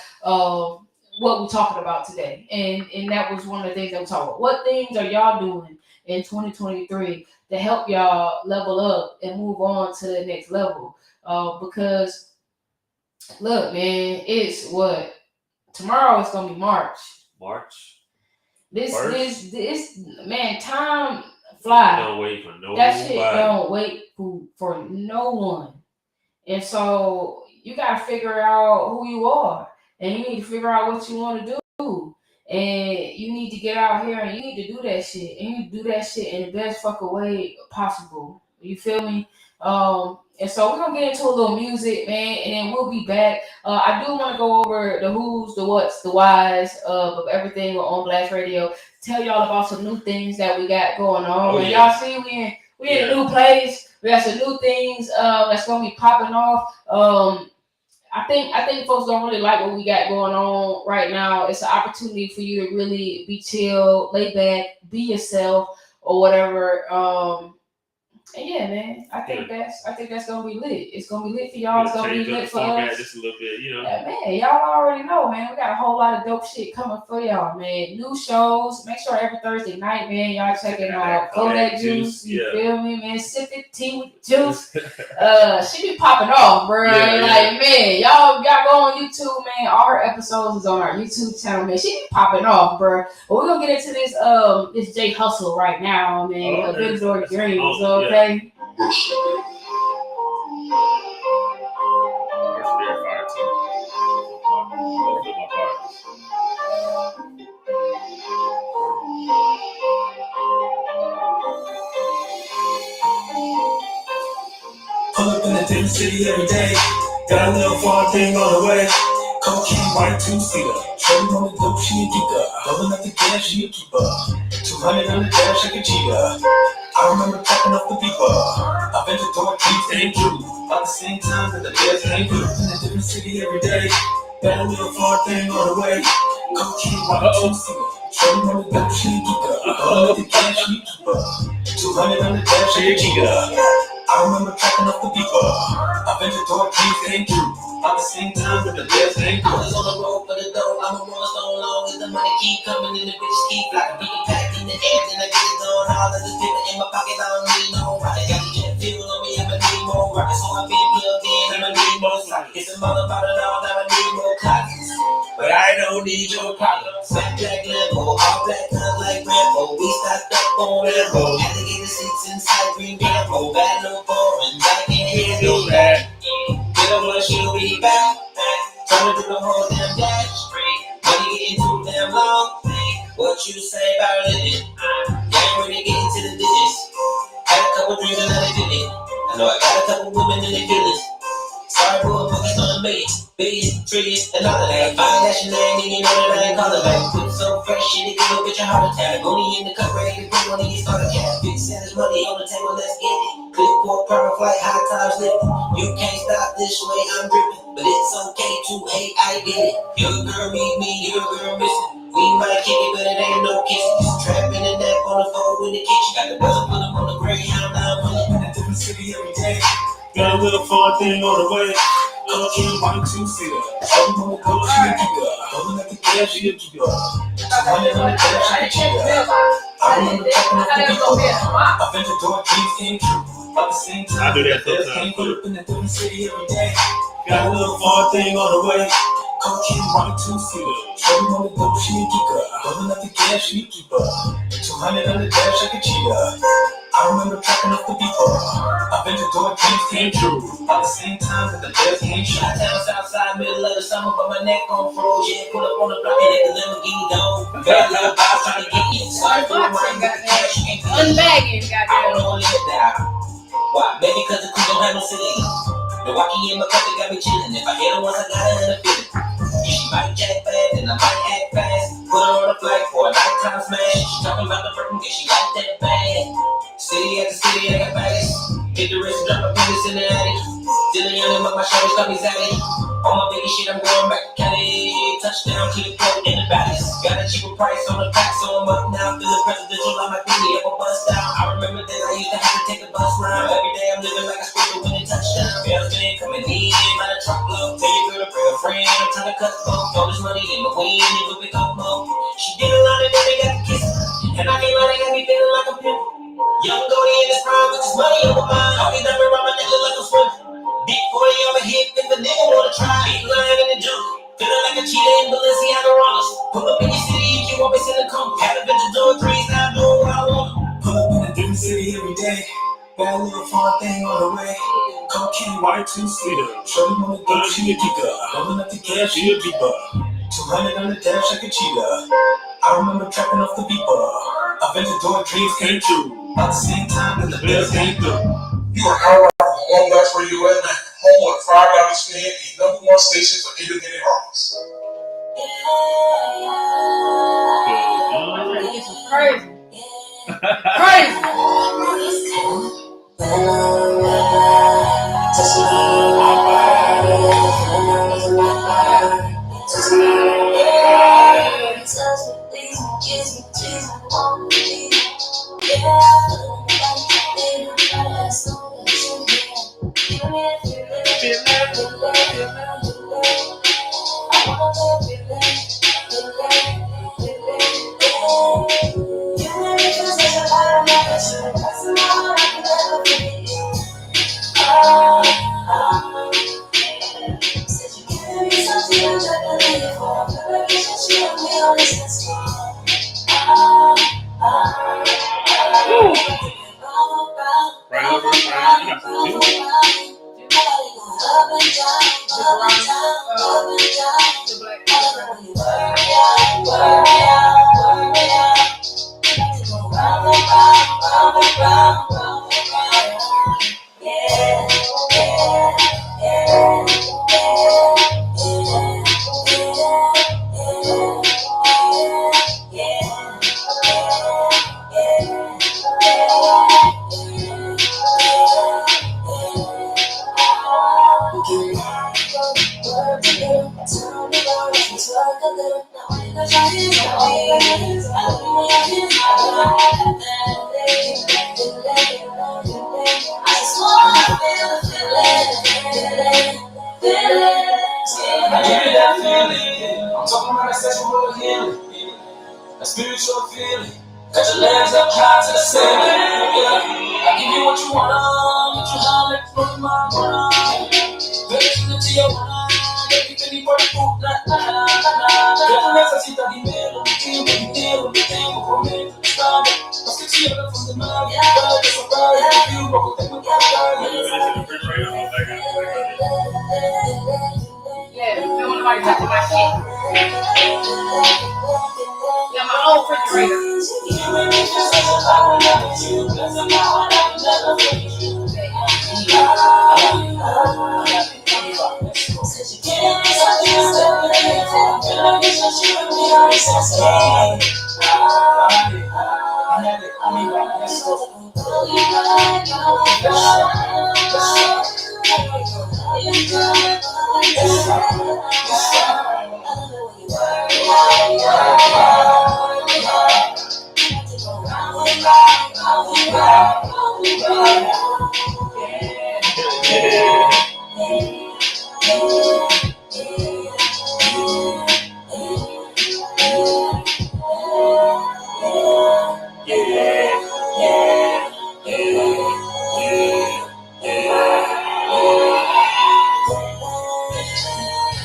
what we're talking about today, and that was one of the things that we talked about. What things are y'all doing in 2023 to help y'all level up and move on to the next level? Because look, man, it's what tomorrow is gonna be March. This man, time flies. Don't wait for no that shit. Don't wait for no one, and so you gotta figure out who you are. And you need to figure out what you want to do. And you need to get out here and you need to do that shit. And you need to do that shit in the best fucking way possible. You feel me? And so we're gonna get into a little music, man, and then we'll be back. I do want to go over the who's, the what's, the whys of everything on Blast Radio. Tell y'all about some new things that we got going on. And y'all see we in a new place. We got some new things that's gonna be popping off. I think folks don't really like what we got going on right now. It's an opportunity for you to really be chill, lay back, be yourself, or whatever. And yeah, man, I think that's gonna be lit. It's gonna be lit for y'all. It's gonna be lit for us. Just a little bit, you know. Yeah, man, y'all already know, man. We got a whole lot of dope shit coming for y'all, man. New shows. Make sure every Thursday night, man, y'all checking out Kodak Juice. You feel me, man? Sipping tea with juice. She be popping off, bro. Man, y'all go on YouTube, man. All her episodes is on our YouTube channel, man. She be popping off, bro. But we're gonna get into this J Hustle right now, man. Big Door Dreams, okay? Pull up in the different city every day. Got a little far thing on the way. Cocaine white two-seater. Shorty on the dope, she a geeker. Holding up the cash, she a keeper. 200 on the dash, like a cheater. I remember tapping off the people. I've been to door, dreams came true. About the same time that the bears came through. In a different city every day. Got a little far thing on the way. Cocaine white two-seater. Shorty on the dope, she a geeker. Holding up the cash, she a keeper. 200 on the dash, like a cheater. I remember tracking off the people. I've been to door, dreams came true. At the same time that the bears came through. I was on the road for the dough. I'm a rolling stone long as the money keep coming and the bitches keep flocking. Put the pack in the air, then I get it on. All of this paper in my pocket, I don't need no rocket. Got the jet fuel on me, if I need more rockets. So I've been plugged in, and I need more sockets. It's a mother about it all, now I need more closets. But I don't need your problems. Fat black Lambo, all black guns like Rambo. We stocked up on Rambo. Alligator seats inside green Rambo. Bad no foreign, I can't handle that. Get on my she'll be back. Turn to the whole damn dash. Money getting too damn long. What you say about it? Ain't ready to get into the digits. Had a couple drinks and now they did it. I know I got a couple women in the feelings. Sorry, boy, focused on the million, billion, trillion, and all of that. Find that shit ain't, you know that I ain't calling back. Put so fresh shit, it can go get your heart attack. Only in the cup, ready to bring on the starter cap. Big Santa's money on the table, let's get it. Clip for a power flight, high times living. You can't stop this way, I'm dripping. But it's okay to hate, I get it. Your girl need me, your girl missing. We might kick it, but it ain't no kissing. Just trapping and nap on the phone in the kitchen. Got the buzzer, put them on the Greyhound, now I'm In a different city every day. Got a little far thing on the way. Cocaine white two-seater. Shorty on the dope, she a keeper. Holding up the cash, she a keeper. 200 on the dash, like a cheater. I remember tapping off the people. I've been to door, dreams came true. About the same time, the bears came through. In a different city every day. Got a little far thing on the way. Cocaine white two-seater. Shorty on the dope, she a geeker. Holding up the cash, she a keeper. 200 on the dash, like a cheater. I remember tracking off the people. I've been to door, dreams came true. At the same time that the bears came true. Shot-town, Southside, middle of the summer, but my neck on froze. Yeah, pull up on the block and let the Lamborghini go. Bad little vibes trying to get in. Sorry for the wine, got the cash, you can't Unbagging, I don't know what limit that. Why? Maybe cause the crew don't have no city. Milwaukee in my cup, got me chillin'. If I hit her once, I got her in a feeling. She might jack fast, and I might act fast. Put her on a flight for a nighttime smash. She talking about the burden, she like that bad. City after city, I got bags. Hit the wrist, drop my fingers in the attic. Still young and my shoulders got me zaddy. On my baby shit, I'm going back to Cali. Touchdown to the court in the valleys. Got a cheaper price on the pack, so I'm up now. Feeling presidential on my thingy, up a bus down. I remember that I used to have to take a bus round. Every day I'm living like a squirrel winning touchdown. Bells been coming in, by the truckload. Tell your girl to bring a friend, I'm trying to cut folks. Throw this money in the wind, it will become more. She did a lot and then they got to kiss. And I can't lie, they got me feeling like a pimp. Young Goldie in his prime with his money on my mind. All these diamonds around my neck look like a swimmer. Big 40 on my hip if the nigga wanna try. Big lion in the junk. Feeling like a cheetah in Balenciaga Rollers. Pull up in your city if you want me to come. Had a bitch door threes, now I know what I want. Pull up in a different city every day. Got a little far thing on the way. Cocaine white two-seater. Shorty on the dope, she a geeker. Holding up the cash, she a keeper. 200 on the dash, like a cheetah. I remember trapping off the people. I've been to door, dreams came true. At the same time that the bears came through. You are now right from Home Life Radio Atlanta, home of $5 spin and #1 station for independent artists. Crazy. Crazy. I'm talking about a sexual healing, a spiritual feeling. Got your legs up high to the ceiling. Yeah, I give you what you want, get you high, let's put my mind. Baby, you to your mind. Baby, baby, for the food, Yo, necesita dinero, tiempo, dinero, tengo por medio de estado. Más que cierra from the mind, para que se apague el vivo, que tengo que Yeah, don't nobody touching my shit. Yeah, my own refrigerator.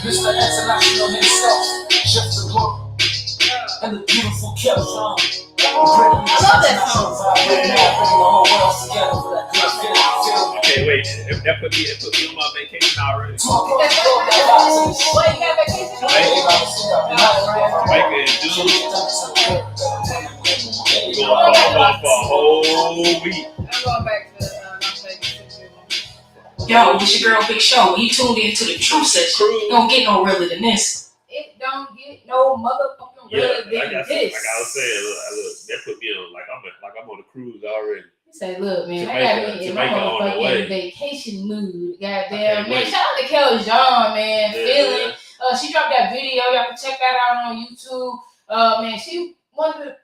Mr. International himself, Chef the Book, and the beautiful Kelly John. I love that song. Okay, wait. That put me on my vacation already. Wait, you got vacation? Mike and Dude. I'm going for a whole week. I'm going back to Yo, it's your girl Big Show. When you tuned in to the True Session, you don't get no realer than this. It don't get no motherfucking realer than like I this. was saying, look, that put me on like I'm on a cruise already. He say, look, man, Jamaica, I got me in my motherfucking vacation mood. Goddamn, man. Shout out to Kelly John, man. Yeah. Feeling. She dropped that video. Y'all can check that out on YouTube. Man, she one of the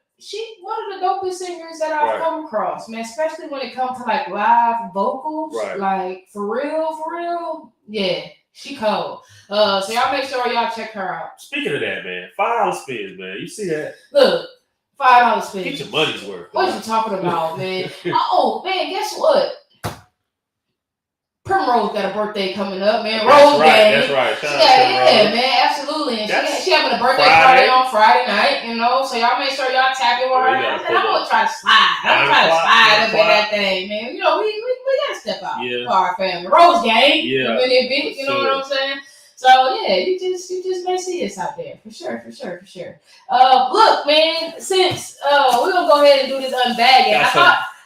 dopest singers that I've come across, man. Especially when it comes to like live vocals, like for real. Yeah, she cold. So y'all make sure y'all check her out. Speaking of that, man, $5 spins, man. You see that? Look, $5 spins. Get your money's worth. What you talking about, man? Oh, man, guess what? Primrose got a birthday coming up, man. Rose Gang. That's right. Yeah, man, absolutely. And she having a birthday party on Friday night, you know. So y'all make sure y'all tap in with her. I'm gonna try to slide. I'm trying to slide up in that thing, man. You know, we gotta step out for our family. Rose Gang. Yeah. You know what I'm saying? So yeah, you just may see us out there for sure. Look, man, since we're gonna go ahead and do this unbagging.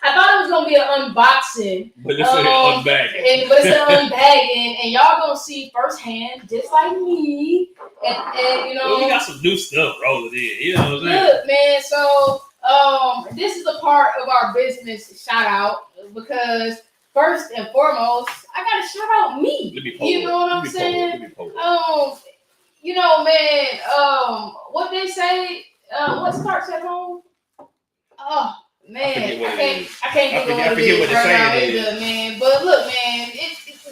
I I thought it was gonna be an unboxing, but it's an unbagging. But it's an unbagging, and y'all gonna see firsthand, just like me. And you know, well, we got some new stuff rolling in. You know what I'm saying? Look, man. So this is a part of our business shout out because first and foremost, I gotta shout out me. You know what I'm saying? You know, man. What they say? What starts at home? Oh. Man, I can't think of what it is right now either, man. But look, man,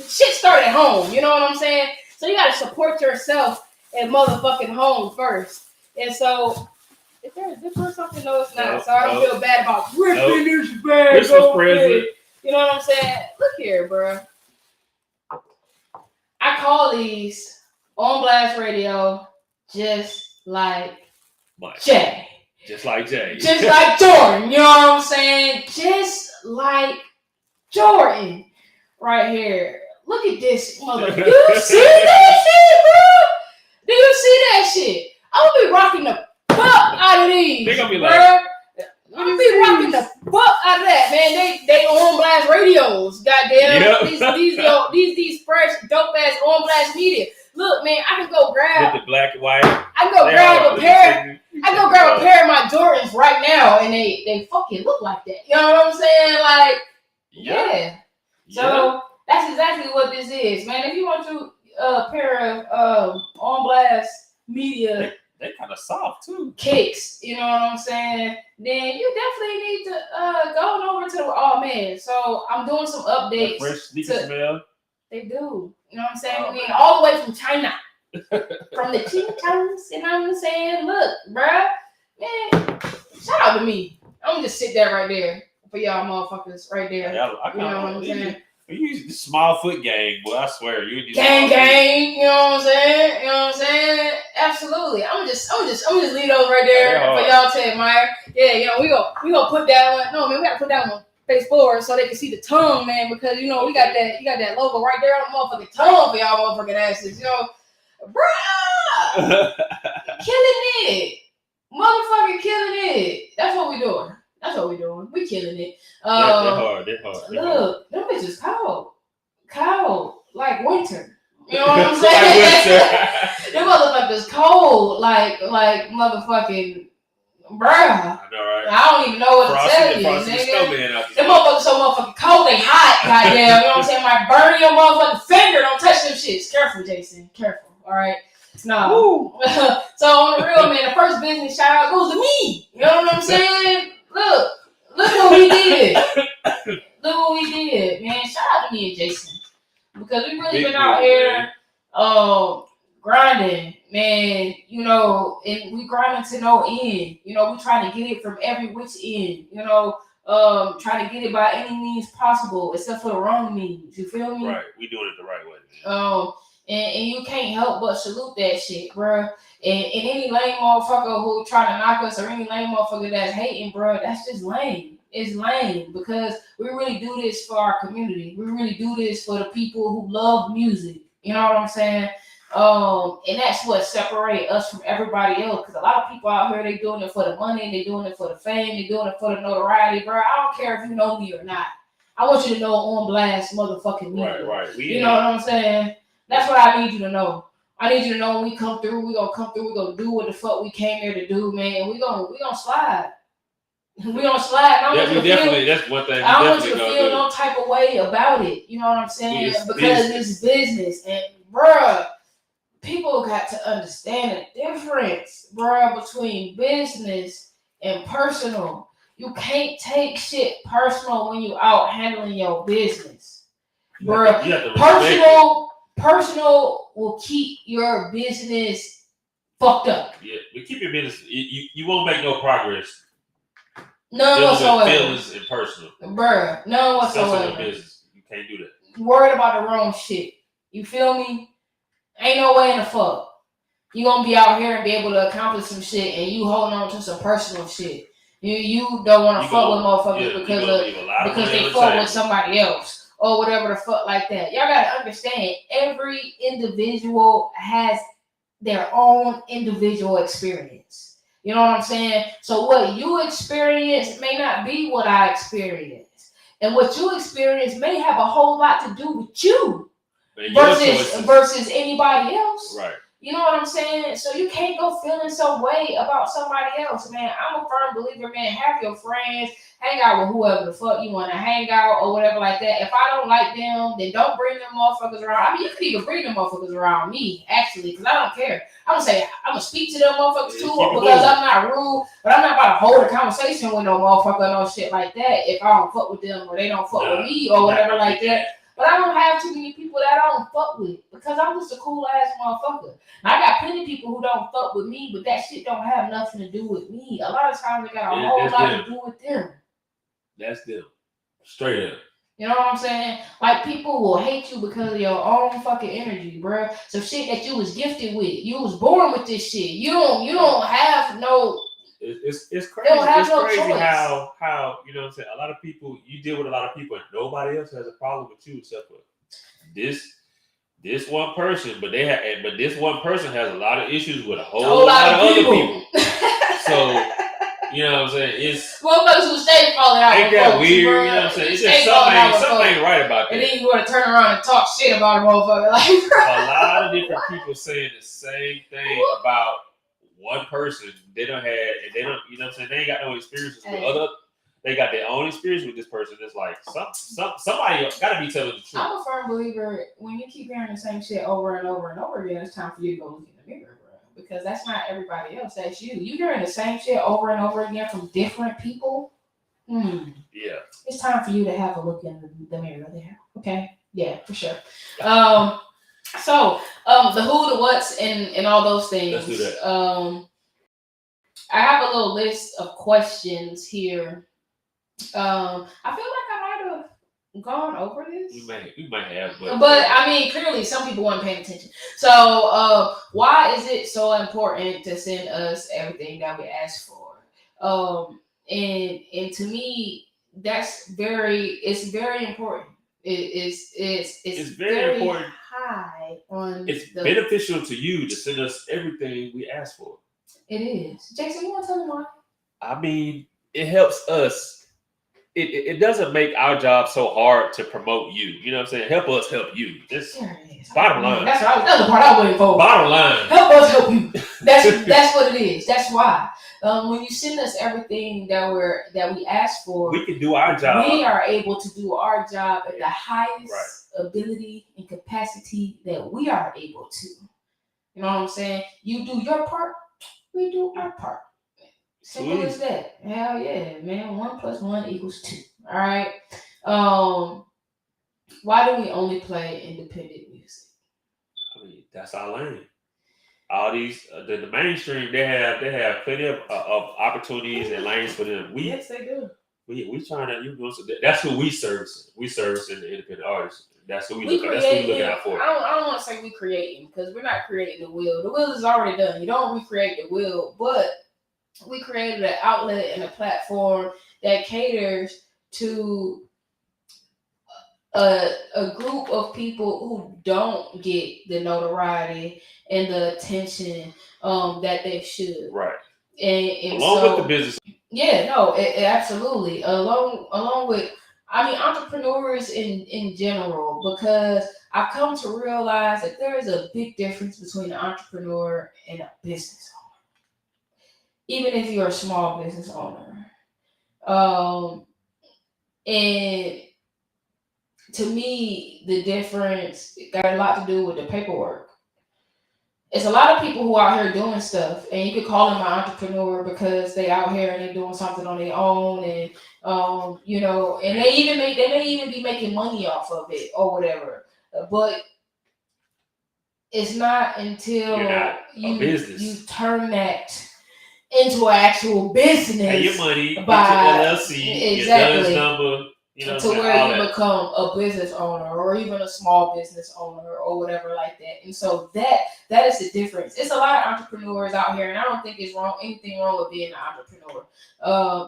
shit started at home. You know what I'm saying? So you gotta support yourself at motherfucking home first. And so, is there a zipper or something? No, it's not. So I don't feel bad about ripping this bag. Christmas present. You know what I'm saying? Look here, bro. I call these on blast radio just like Jay. Just like Jay. Just like Jordan. You know what I'm saying? Just like Jordan. Right here. Look at this mother. You see that shit, bro? Do you see that shit? I'm gonna be rocking the fuck out of these. They're gonna be bro. like, I'm gonna be rocking the fuck out of that, man. They on blast radios, goddamn. Yep. These fresh dope ass on blast media. Look, man, I can go grab with the black and white. I can go grab a pair. I can go grab a pair of my Jordans right now, and they fucking look like that. You know what I'm saying? Like, yeah. So that's exactly what this is, man. If you want to a pair of on blast media, they kind of soft too. Kicks, you know what I'm saying? Then you definitely need to go over to the man. So I'm doing some updates. Fresh sneaker smell. They do. You know what I'm saying? I mean, all the way from China. From the Ching-Chongs, you know what I'm saying? Look, bruh. Man, shout out to me. I'm just sit there right there for y'all motherfuckers right there. Yeah, you know what I'm saying? You small foot gang, boy. I swear, you gang. You know what I'm saying? You know what I'm saying? Absolutely. I'm just leave those right there for y'all to admire. Yeah, you know we gonna put that one. No, man, we gotta put that one on face forward so they can see the tongue, man. Because you know you got that logo right there on the motherfucking tongue for y'all motherfucking asses. You know, bruh, killing it, motherfucking killing it. That's what we doing. We killing it. They're hard. Look, them bitches cold, like winter. You know what I'm saying? Them motherfuckers cold, like motherfucking bruh. I know, right? I don't even know what to tell you, nigga. Them motherfuckers so motherfucking cold, they hot, goddamn. You know what I'm saying? Might burn your motherfucking finger. Don't touch them shits. Careful, Jason. Careful. All right. No. So on the real, man, the first business shout out goes to me. You know what I'm saying? Look what we did. Look what we did, man. Shout out to me and Jason. Because we really been out here grinding, man, you know, and we grinding to no end. You know, we trying to get it from every which end, you know, trying to get it by any means possible, except for the wrong means. You feel me? Right. We doing it the right way. And you can't help but salute that shit, bro. And any lame motherfucker who trying to knock us or any lame motherfucker that's hating, bro, that's just lame. It's lame because we really do this for our community. We really do this for the people who love music. You know what I'm saying? And that's what separates us from everybody else. Because a lot of people out here, they doing it for the money, they doing it for the fame, they doing it for the notoriety, bro. I don't care if you know me or not. I want you to know on blast motherfucking me. Right. You know what I'm saying? That's what I need you to know. I need you to know when we come through, we're gonna do what the fuck we came here to do, man. And we gonna slide. We gonna slide. That's one thing. I don't want you to feel no type of way about it. You know what I'm saying? Because it's business. And bruh, people got to understand the difference, bruh, between business and personal. You can't take shit personal when you out handling your business. Bruh, personal will keep your business fucked up. Yeah, but keep your business. You won't make no progress. None whatsoever. Feelings and personal. Bruh, none whatsoever. Business. You can't do that. You worried about the wrong shit. You feel me? Ain't no way in the fuck. You gonna be out here and be able to accomplish some shit and you holding on to some personal shit. You don't want to fuck with motherfuckers because they fuck with somebody else. Or whatever the fuck like that. Y'all gotta understand, every individual has their own individual experience. You know what I'm saying? So what you experience may not be what I experience. And what you experience may have a whole lot to do with you versus anybody else. Right. You know what I'm saying? So you can't go feeling some way about somebody else, man. I'm a firm believer, man. Have your friends, hang out with whoever the fuck you want to hang out or whatever like that. If I don't like them, then don't bring them motherfuckers around. I mean, you can even bring them motherfuckers around me, actually, because I don't care. I'm gonna speak to them motherfuckers too, because I'm not rude, but I'm not about to hold a conversation with no motherfucker or no shit like that if I don't fuck with them or they don't fuck with me or whatever like that. But I don't have too many people that I don't fuck with because I'm just a cool ass motherfucker. I got plenty of people who don't fuck with me, but that shit don't have nothing to do with me. A lot of times it got a whole lot to do with them. That's them. Straight up. You know what I'm saying? Like, people will hate you because of your own fucking energy, bro. Some shit that you was gifted with. You was born with this shit. You don't have no. It's crazy. It's no crazy choice. how you know what I'm saying. A lot of people, you deal with a lot of people, and nobody else has a problem with you except for this one person. But this one person has a lot of issues with a whole lot of other people. So. You know what I'm saying? It's motherfuckers who stay falling out. Ain't that weird? You know what I'm saying? It's just something ain't right about that. And then you want to turn around and talk shit about a motherfucker. Like, a lot of different people saying the same thing about one person. They don't, you know what I'm saying? They ain't got no experiences with other. They got their own experience with this person. It's like somebody got to be telling the truth. I'm a firm believer. When you keep hearing the same shit over and over and over again, it's time for you to go look in the mirror. Because that's not everybody else. That's you. You hearing the same shit over and over again from different people. Yeah. It's time for you to have a look in the mirror there. Okay. Yeah, for sure. So the who, the what's, and all those things. Let's do that. I have a little list of questions here. I feel like I might have gone over this. We might have, but I mean, clearly some people weren't paying attention. So why is it so important to send us everything that we ask for? And to me, it's very important. It's very important. High on. It's beneficial to you to send us everything we ask for. It is. Jason, you want to tell me why? I mean, it helps us. It doesn't make our job so hard to promote you. You know what I'm saying? Help us help you. Just bottom line. That's the part I went for. Bottom line. Help us help you. That's what it is. That's why. When you send us everything that we ask for, we can do our job. We are able to do our job at the highest ability and capacity that we are able to. You know what I'm saying? You do your part, we do our part. Simple as that. Hell yeah, man. 1 + 1 = 2. All right. Why do we only play independent music? I mean, that's our lane. All these the mainstream, they have plenty of opportunities and lanes for them. Yes, they do. We trying to that's who we service. We service in the independent artists. That's who we look out for. I don't want to say we creating because we're not creating the wheel. The wheel is already done. You don't recreate the wheel, but we created an outlet and a platform that caters to a group of people who don't get the notoriety and the attention that they should. Right. And along with the business. Yeah, no, absolutely. Along with, I mean, entrepreneurs in general, because I've come to realize that there is a big difference between an entrepreneur and a business owner. Even if you're a small business owner. And to me, the difference got a lot to do with the paperwork. It's a lot of people who are out here doing stuff, and you could call them an entrepreneur because they out here and they're doing something on their own, and and they may even be making money off of it or whatever. But it's not until you turn that into an actual business. Pay your money, get your LLC, your DUNS number, to where you become a business owner or even a small business owner or whatever like that. And so that is the difference. It's a lot of entrepreneurs out here, and I don't think it's anything wrong with being an entrepreneur.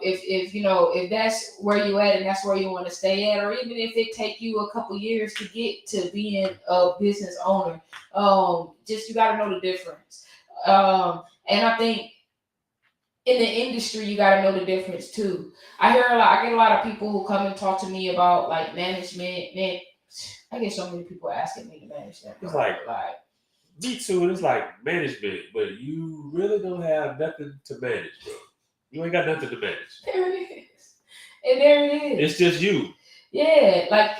If that's where you at and that's where you want to stay at, or even if it take you a couple years to get to being a business owner, just you got to know the difference. And I think in the industry, you got to know the difference too. I get a lot of people who come and talk to me about like management. Man, I get so many people asking me to manage them. It's like me too. It's like management, but you really don't have nothing to manage, bro. You ain't got nothing to manage. There it is, and there it is. It's just you. Yeah, like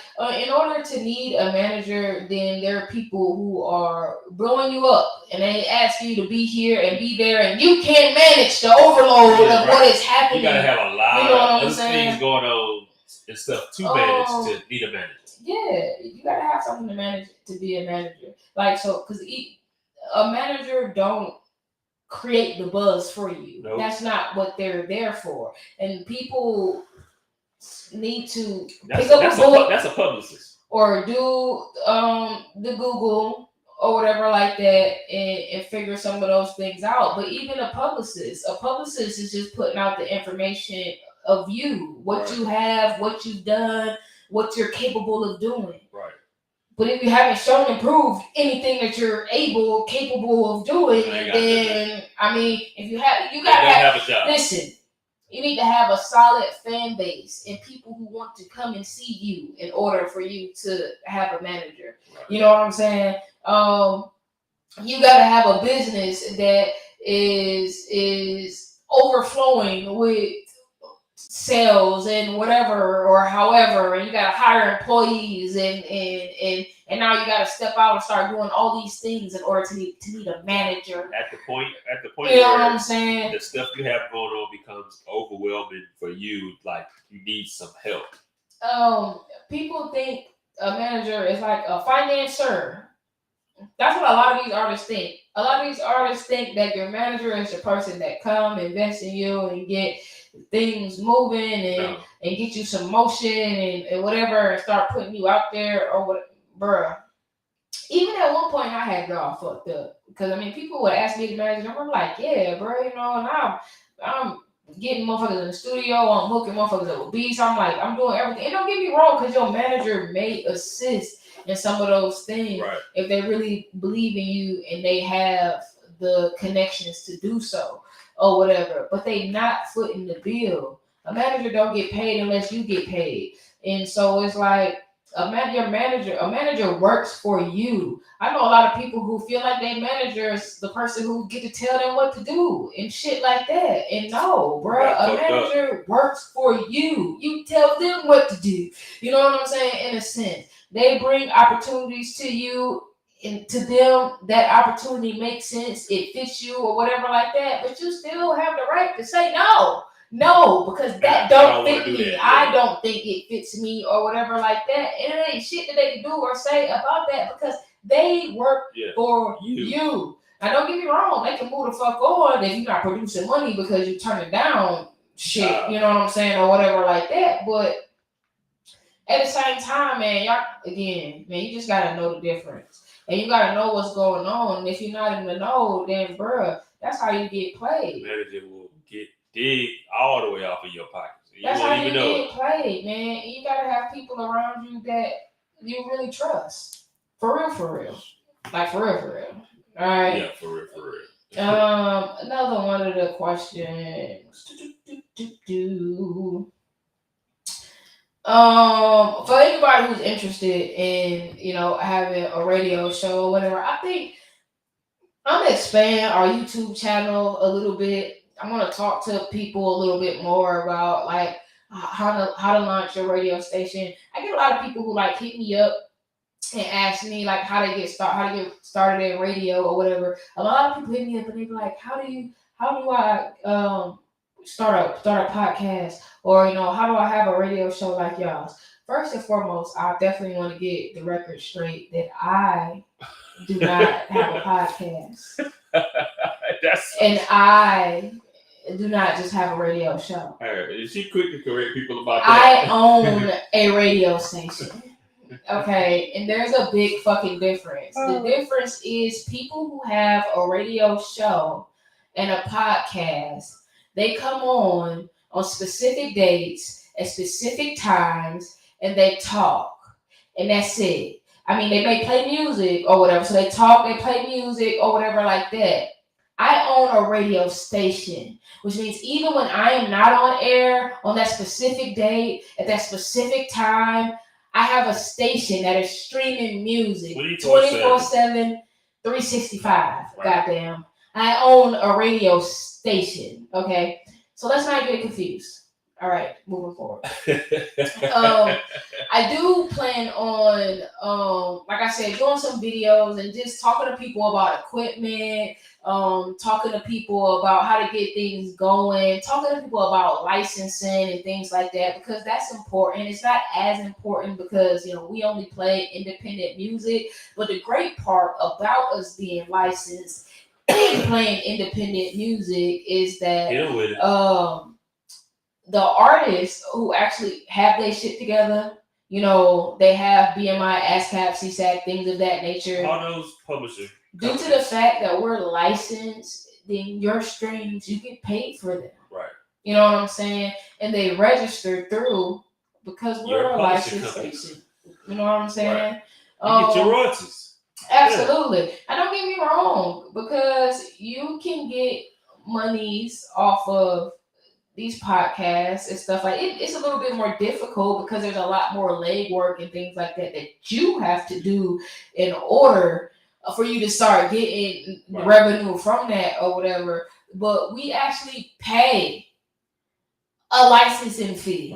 in order to need a manager, then there are people who are blowing you up, and they ask you to be here and be there, and you can't manage the overload of what is happening. You gotta have a lot of other things going on and stuff to manage to need a manager. Yeah, you gotta have something to manage to be a manager. Like so, because a manager don't create the buzz for you. Nope. That's not what they're there for, and people need to pick up a book. That's a publicist. Or do the Google or whatever like that and figure some of those things out. But even a publicist is just putting out the information of you, what you have, what you've done, what you're capable of doing. Right. But if you haven't shown and proved anything that you're capable of doing, then I mean, if you have, you gotta have a job. Listen. You need to have a solid fan base and people who want to come and see you in order for you to have a manager. Right. You know what I'm saying? You got to have a business that is overflowing with sales and whatever or however, and you got to hire employees and now you got to step out and start doing all these things in order to need a manager. At the point, you know what I'm saying? The stuff you have going on becomes overwhelming for you. Like you need some help. People think a manager is like a financier. That's what a lot of these artists think. A lot of these artists think that your manager is the person that come invest in you and get things moving and get you some motion and whatever and start putting you out there or what. Bruh, even at one point I had y'all fucked up because I mean people would ask me to manage them. I'm like, yeah, bro, you know, and I'm getting motherfuckers in the studio, I'm hooking motherfuckers up with beats. I'm like, I'm doing everything. And don't get me wrong, because your manager may assist in some of those things if they really believe in you and they have the connections to do so or whatever. But they not footing the bill. A manager don't get paid unless you get paid, and so it's like. A manager works for you. I know a lot of people who feel like their manager is the person who get to tell them what to do and shit like that. And no, bro, a manager works for you. You tell them what to do. You know what I'm saying? In a sense, they bring opportunities to you, and to them that opportunity makes sense. It fits you or whatever like that. But you still have the right to say no. No, because that don't fit me. I don't think it fits me or whatever like that. And it ain't shit that they can do or say about that because they work for you. Now, don't get me wrong. They can move the fuck on if you're not producing money because you're turning down shit. You know what I'm saying? Or whatever like that. But at the same time, man, you just got to know the difference. And you got to know what's going on. And if you're not in the know, then, bruh, that's how you get played. The manager will dig all the way off of your pockets. That's how you get played, man. You gotta have people around you that you really trust. For real. Like for real. All right. Yeah, for real. Another one of the questions. For anybody who's interested in, having a radio show or whatever, I think I'm gonna expand our YouTube channel a little bit. I want to talk to people a little bit more about like how to launch your radio station. I get a lot of people who like hit me up and ask me like how to get started in radio or whatever. A lot of people hit me up and they be like, how do I start a podcast, or how do I have a radio show like y'all's? First and foremost, I definitely want to get the record straight that I do not have a podcast. And I do not just have a radio show. Is she quick to correct people about that? I own a radio station. Okay, and there's a big fucking difference. The difference is people who have a radio show and a podcast, they come on specific dates at specific times and they talk. And that's it. I mean, they may play music or whatever. So they talk, they play music or whatever like that. I own a radio station, which means even when I am not on air on that specific date, at that specific time, I have a station that is streaming music 24/7, 365. Right. Goddamn. I own a radio station. Okay. So let's not get confused. All right, moving forward. I do plan on, like I said, doing some videos and just talking to people about equipment, talking to people about how to get things going, talking to people about licensing and things like that, because that's important. It's not as important because, we only play independent music, but the great part about us being licensed and playing independent music is that the artists who actually have their shit together, they have BMI, ASCAP, CSAC, things of that nature. All those publishers. Due to the fact that we're licensed, then your streams, you get paid for them. Right. You know what I'm saying? And they register through because we're a licensed station. You know what I'm saying? Right. You get your royalties. Absolutely. And don't get me wrong, because you can get monies off of these podcasts and stuff like it. It's a little bit more difficult because there's a lot more legwork and things like that you have to do in order for you to start getting revenue from that or whatever. But we actually pay a licensing fee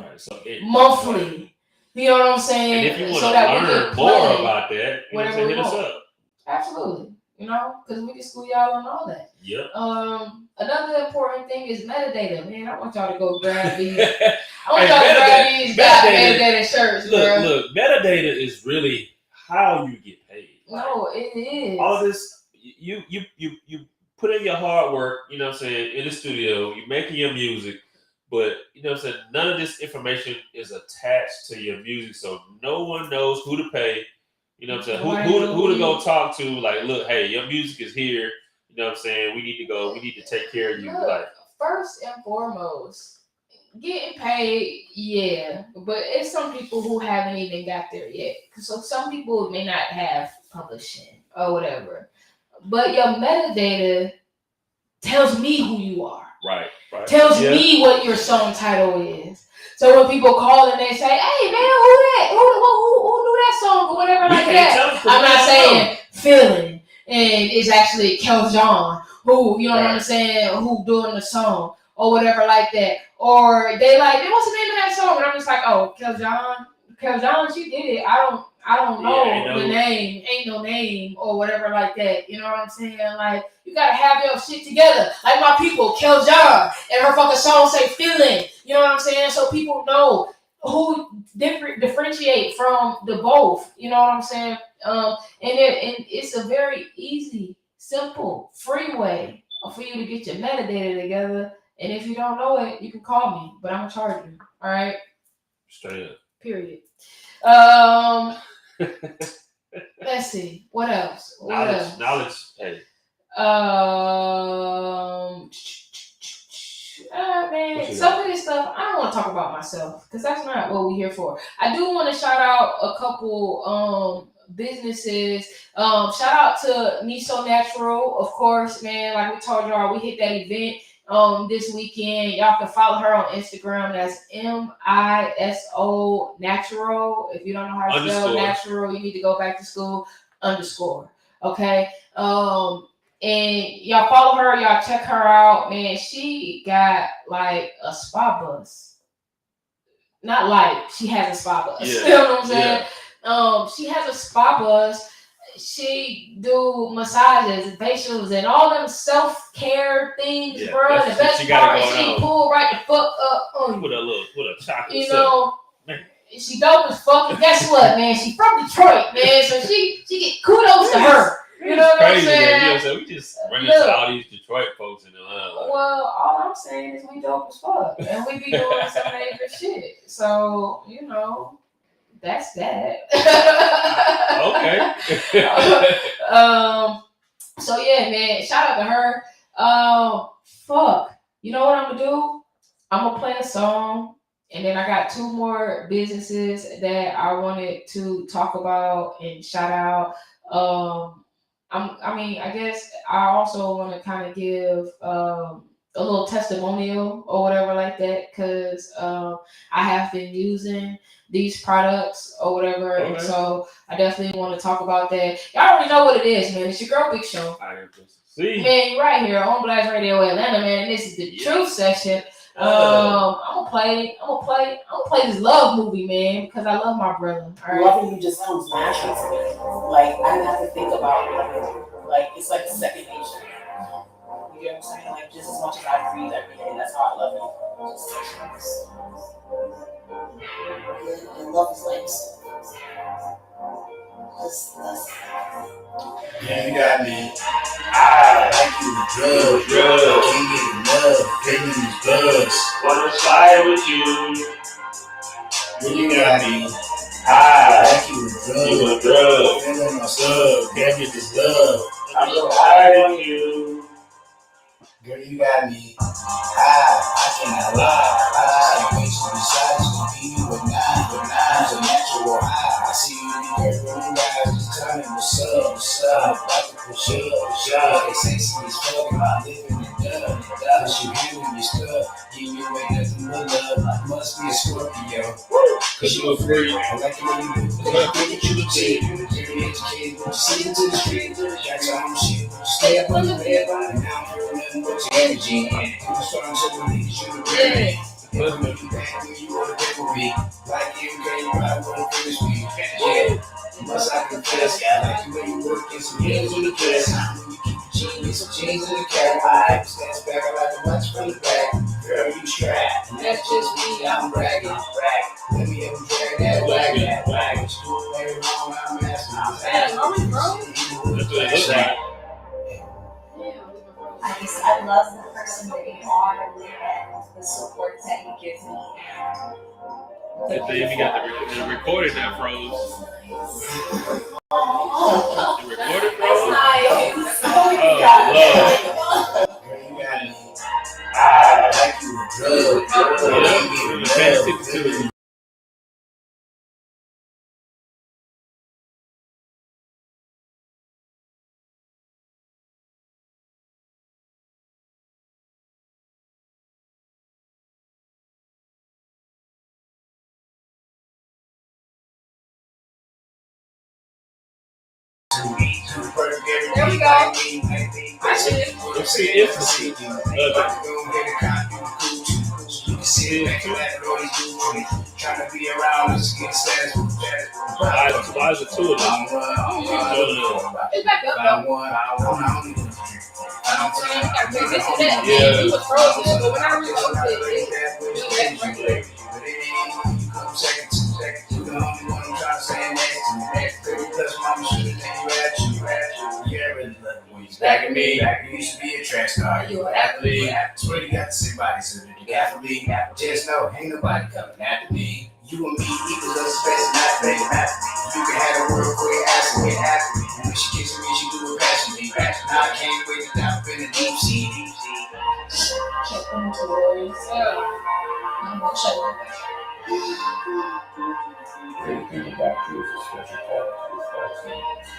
monthly. You know what I'm saying? And if you want to learn more about that, hit us up. Absolutely. Because we can school y'all on all that. Yep. Another important thing is metadata. Man, I want y'all to go grab these. These metadata shirts, Look, metadata is really how you get paid. No, it is. All this, you put in your hard work, in the studio, you're making your music, but, none of this information is attached to your music, so no one knows who to pay. Who to go talk to? Like, look, hey, your music is here. We need to take care of you. Look, first and foremost, getting paid, yeah. But it's some people who haven't even got there yet. So some people may not have publishing or whatever. But your metadata tells me who you are. Right. Tells me what your song title is. So when people call and they say, "Hey man, who that? Who knew that song or whatever like that?" I'm not saying Feeling, and it's actually Kel John who, what I'm saying, who doing the song or whatever like that. Or they like, what's the name of that song? And I'm just like, oh, Kel John, she did it. I don't know the name, ain't no name or whatever like that. You know what I'm saying? Like, you gotta have your shit together. Like my people, Kel John, and her fucking song say Feeling. You know what I'm saying? So people know who differentiate from the both. You know what I'm saying? And it's a very easy, simple, free way for you to get your metadata together. And if you don't know it, you can call me, but I'm gonna charge you. All right? Straight up. Period. Let's see. What else? Knowledge. Hey. Man, some of this stuff I don't want to talk about myself because that's not what we're here for. I do want to shout out a couple businesses. Shout out to Me So Natural, of course, man. Like we told y'all, we hit that event this weekend. Y'all can follow her on Instagram. That's MISO Natural. If you don't know how to spell natural, you need to go back to school. _ Okay. And y'all follow her, y'all check her out. Man, she got like a spa bus. Not like she has a spa bus. Yeah. You know what I'm saying? Yeah. She has a spa bus. She do massages, facials, and all them self-care things, bro. The best part is she pull right the fuck up on you. With a chocolate. You know, she dope as fuck. And guess what, man? She from Detroit, man. So she get kudos to her. You know what I'm saying? We just run into all these Detroit folks in Atlanta. Well, all I'm saying is we dope as fuck, and we be doing some major shit. So that's that. Okay. So yeah, man. Shout out to her. Fuck. You know what I'm gonna do? I'm gonna play a song, and then I got 2 more businesses that I wanted to talk about and shout out. I guess I also want to kind of give a little testimonial or whatever like that, because I have been using these products or whatever, and so I definitely want to talk about that. Y'all already know what it is, man. It's your girl Big Show. Man, you're right here on Blast Radio Atlanta, man. And this is the Truth Session. I'm gonna play this love movie, man, because I love my brother. All right? Loving you just comes naturally to me. Like I didn't have to think about it. Like it's like a second nature. You know what I'm saying? Like just as much as I breathe every day, that's how I love you. And love is like Yeah, you got me. I like you, drug. Can't get enough. Can't use drugs. Wanna slide with you. Yeah, you got me. I like you, drug. You a drug. Feeling my stuff. Can't get this love. I'm so high on you. Girl, you got me. I cannot lie. I just can't wait to decide to be you at 9. It's a natural high. I see you in your room, guys. Just tell me what's up. I'm about to push up. It's sexy as fuck. I'm living it up. Cause you handle your stuff. Give you away nothing but love. Must be a Scorpio. Cause you a freak. I like the way you do. Cause I think that you a G. Very educated. But you see into the street. Got your own shit. Stay up on the bed. And now I'm feeling nothing but your energy. People starting to believe that you the real. But when you back when you wanna play with me, like you probably wanna finish me. Yeah, must I confess, I like the way you work in some heels in the dress. When you keep your jeans, some jeans in the cat. I stands back, I like to watch from the back. Girl, you strapped, and that's just me, I'm bragging. Let me have you drag that wagon. What you doing later on, I'm asking. I love the person that you are and the support that you give me. If you got the recording that froze. The recording froze? Oh, Lord. I like you, drug. Fantastic. There we go. Let's see if the see. Trying to be around us, get status. Why is it two of them? It's back up though. Yeah. You was frozen, but when I reposted it, You the only one I'm trying to say next to me. Plus, mama should have named you at you. Yeah, I really love it when you back at me. You used to be a track star, you an athlete. Swear you got the same body, so that you athlete. Just know, ain't nobody coming after me. You and me equals us space and not baby. You can have a world quick asking me. And when she kisses me, she do it passionately. Now I can't wait to dive in the deep sea. check into words. I'm gonna check. Everything about you is a special part of your thoughts.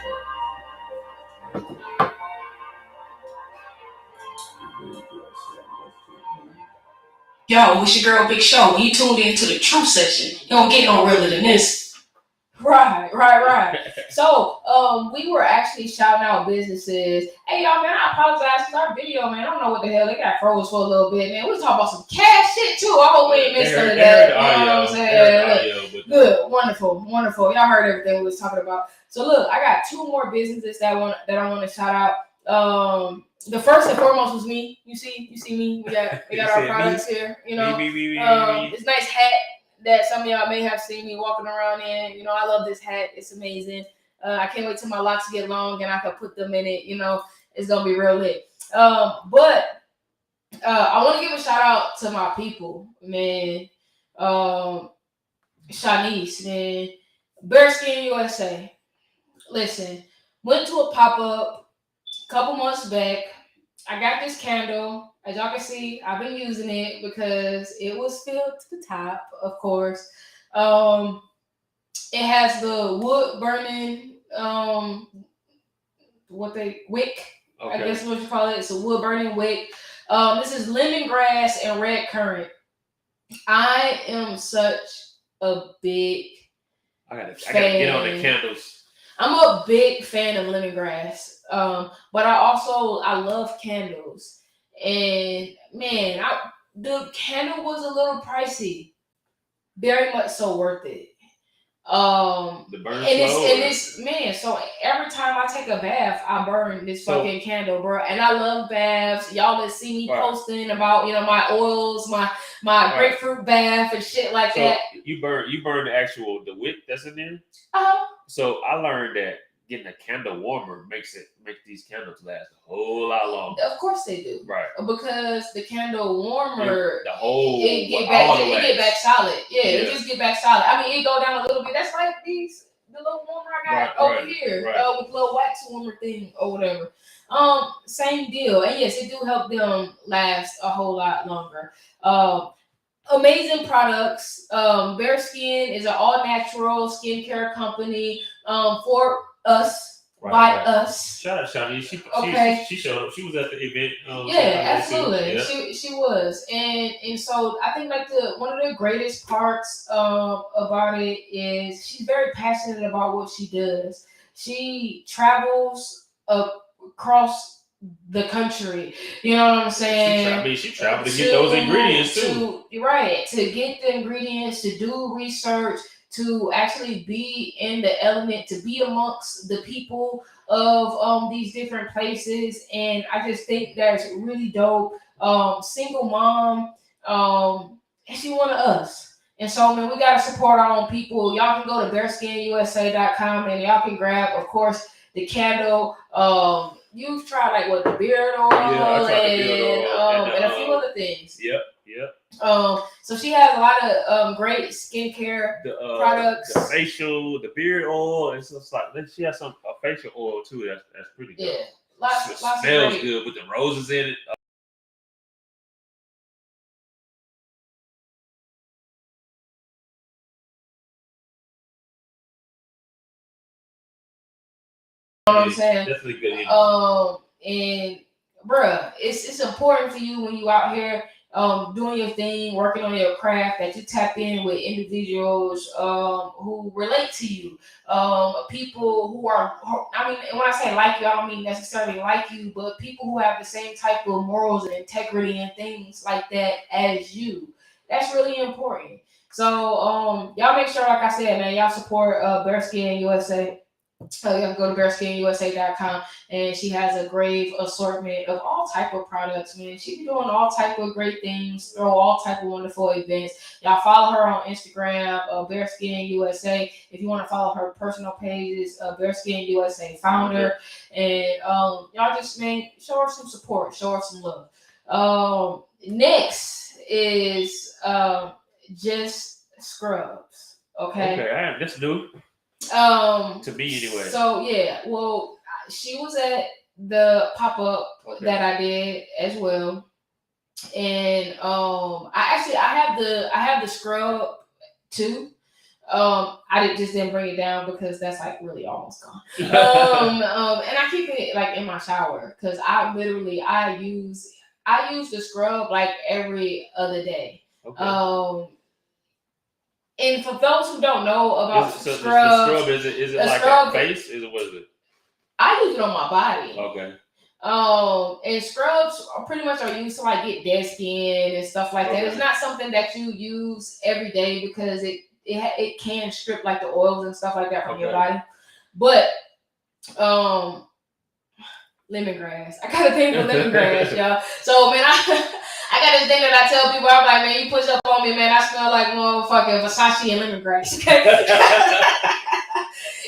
Yo, it's your girl Big Show. You tuned in to the Truth Session. You don't get no realer than this. Right. So, we were actually shouting out businesses. Hey, y'all, man, I apologize for our video, man. I don't know what the hell. They got froze for a little bit, man. We was talking about some cash shit, too. I hope we ain't missed none of that. You know what I'm saying? Good. Wonderful. Y'all heard everything we was talking about. So, look, I got 2 more businesses that I want to shout out. The first and foremost was me. You see me. We got our products here. You know, this nice hat that some of y'all may have seen me walking around in. You know, I love this hat. It's amazing. I can't wait till my locks get long and I can put them in it. You know, it's gonna be real lit. But I want to give a shout out to my people, man. Shanice, man. Bearskin USA. Listen, went to a pop-up a couple months back. I got this candle. As y'all can see, I've been using it because it was filled to the top, of course. It has the wood burning, wick. Okay. I guess what you call it. It's a wood burning wick. This is lemongrass and red currant. I am such a big I gotta get on the candles. I'm a big fan of lemongrass. But I love candles. And man, the candle was a little pricey. Very much so worth it. The burn and slow, it's man. So every time I take a bath, I burn this fucking candle, bro. And I love baths. Y'all that see me posting about my oils, my grapefruit bath and shit like that. You burn the wick that's in there. So I learned that getting a candle warmer makes these candles last a whole lot longer. Of course they do, right? Because the candle warmer, it get back solid. Yeah, it just get back solid. I mean, it go down a little bit. That's like the little warmer I got over here with the little wax warmer thing or whatever. Same deal. And yes, it do help them last a whole lot longer. Amazing products. Bare Skin is an all-natural skincare company for us, by us. Shout out Shani. She showed up. She was at the event. Absolutely. Yeah. She was. And so I think like one of the greatest parts about it is she's very passionate about what she does. She travels across the country, you know what I'm saying? She traveled to get those ingredients too. To get the ingredients, to do research, to actually be in the element, to be amongst the people of these different places. And I just think that's really dope. Single mom, and she one of us. And so, man, we got to support our own people. Y'all can go to bearskinusa.com and y'all can grab, of course, the candle. You've tried like the beard oil, and a few other things. Yep. So she has a lot of great skincare products. The facial, the beard oil, and stuff like. She has a facial oil too. That's pretty good. Yeah, lots smells good with the roses in it. You know what I'm saying? Definitely good. And bruh, it's important for you when you out here doing your thing, working on your craft, that you tap in with individuals who relate to you, people who are, I mean, when I say like you, I don't mean necessarily like you, but people who have the same type of morals and integrity and things like that as you. That's really important. So y'all make sure, like I said, man, y'all support Bare Skin USA. You have to go to bearskinusa.com, and she has a great assortment of all type of products, man. She be doing all type of great things, throw all type of wonderful events. Y'all follow her on Instagram, Bare Skin USA. If you want to follow her personal pages, Bare Skin USA founder, and y'all just, man, show her some support, show her some love. Next is just scrubs. Okay, that's new. To me anyway. So yeah, well, she was at the pop-up that I did as well, and I have the scrub too. I didn't bring it down because that's like really almost gone. And I keep it like in my shower because I use the scrub like every other day. Okay. And for those who don't know about scrubs, the scrub is it like a face? What is it? I use it on my body. Okay. And scrubs pretty much are used to like get dead skin and stuff like that. It's not something that you use every day because it can strip like the oils and stuff like that from your body. But lemongrass. I got a thing for lemongrass, y'all. So man, I got this thing that I tell people. I'm like, man, you push up on me, man. I smell like motherfucking Versace and lemongrass.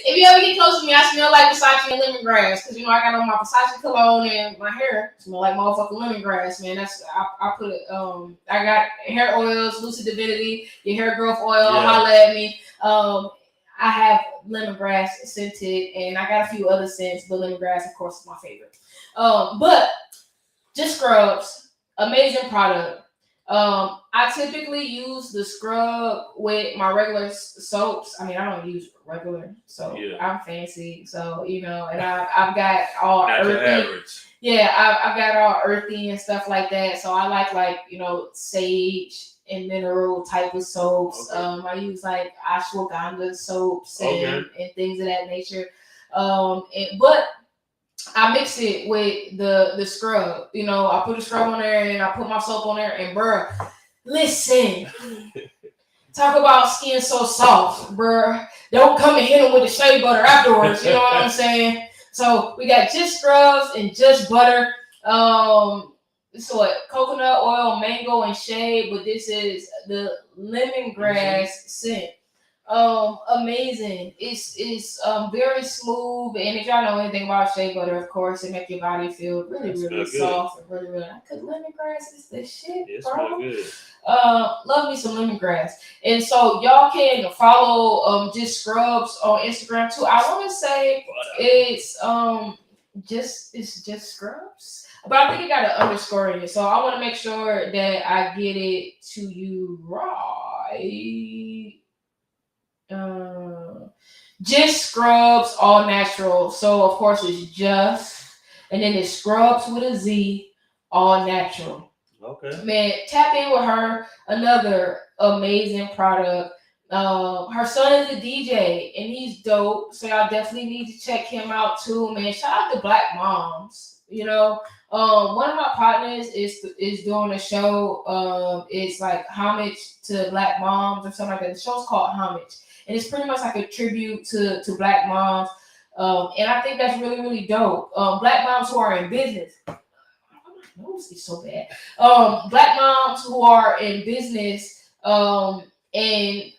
If you ever get close to me, I smell like Versace and lemongrass because I got on my Versace cologne and my hair smell like motherfucking lemongrass, man. That's I put it. I got hair oils, Lucid Divinity, your hair growth oil. Holla at me. I have lemongrass scented, and I got a few other scents, but lemongrass, of course, is my favorite. But just scrubs. Amazing product. I typically use the scrub with my regular soaps. I mean, I don't use regular soap. Yeah. I'm fancy, so and I've got all Not your earthy. average. Yeah, I've got all earthy and stuff like that. So I like sage and mineral type of soaps. Okay. I use like ashwagandha soaps and things of that nature. But I mix it with the scrub. I put the scrub on there and I put my soap on there. And bruh, listen, talk about skin so soft, bruh. Don't come and hit them with the shea butter afterwards. You know what I'm saying? So we got just scrubs and just butter. So what? Coconut oil, mango, and shea. But this is the lemongrass scent. Amazing. It's very smooth, and if y'all know anything about shea butter, of course, it make your body feel really soft and really. Cause lemongrass is the shit, It bro. smells good. Love me some lemongrass, and so y'all can follow just scrubs on Instagram too. I want to say it's just scrubs, but I think it got an underscore in it, so I want to make sure that I get it to you right. Just scrubs, all natural. So of course it's just, and then it's scrubs with a Z, all natural. Okay. Man, tap in with her. Another amazing product. Her son is a DJ and he's dope. So y'all definitely need to check him out too, man. Shout out to Black Moms. One of my partners is doing a show. It's like homage to Black moms or something like that. The show's called Homage. And it's pretty much like a tribute to Black moms. And I think that's really, really dope. Black moms who are in business. My nose is so bad. Black moms who are in business and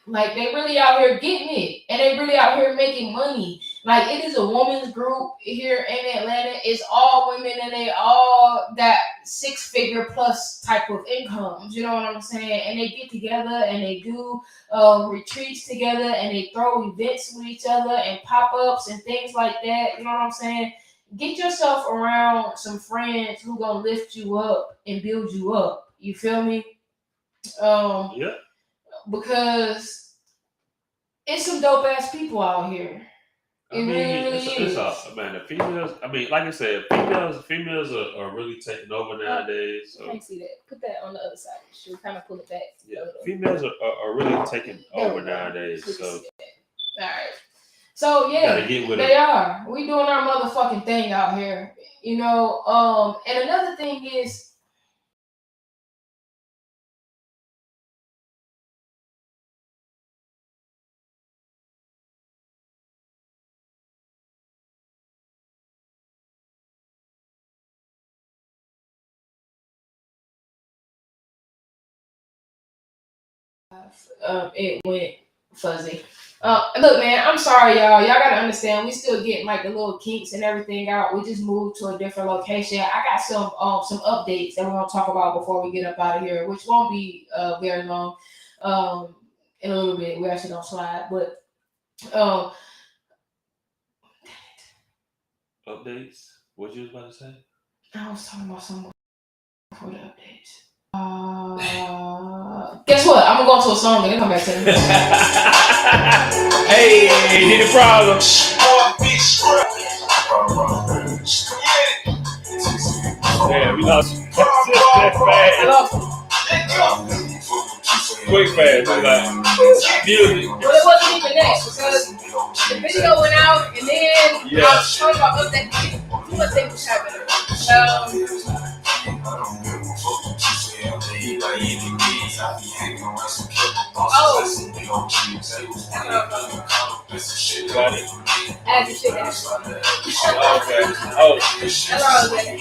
like they really out here getting it. And they really out here making money. Like it is a woman's group here in Atlanta. It's all women and they all got 6-figure plus type of incomes. You know what I'm saying? And they get together and they do retreats together and they throw events with each other and pop-ups and things like that. You know what I'm saying? Get yourself around some friends who gonna lift you up and build you up. You feel me? Yeah. Because it's some dope ass people out here. The females. I mean, like I said, females are really taking over nowadays. So. I can't see that. Put that on the other side. Should kind of pull it back. Yeah, females are really taking over nowadays. So, all right. So yeah, they are. We doing our motherfucking thing out here, And another thing is. It went fuzzy. Look, man, I'm sorry, y'all. Y'all gotta understand, we still getting like the little kinks and everything out. We just moved to a different location. I got some updates that we're gonna talk about before we get up out of here, which won't be very long. In a little bit, we actually don't slide, but updates. What you was about to say? I was talking about something before the updates. Guess what? I'm gonna go into a song and then come back to it. Hey, did the problem? Yeah, we lost. Quick fast, like music. Well, it wasn't even that because the video went out and then I was talking about updates. Too much things was happening. Got it. Add your shit down. Okay. Oh. Hello there.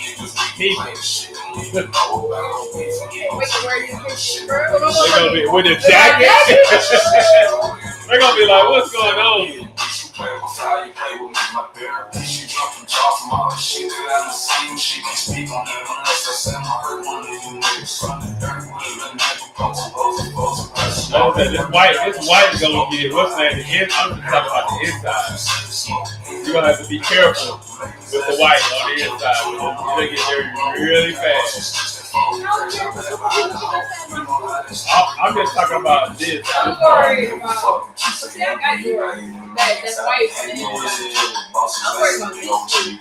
Wait, where you They're gonna be with the jacket. They're gonna be like, what's going on? This white is gonna get what's that? I'm talking about the inside. You're gonna have to be careful with the white on the inside. You're gonna get there really fast. I'm just talking about this. I'm worried about. See, I got you right. That's white. I'm worried about this.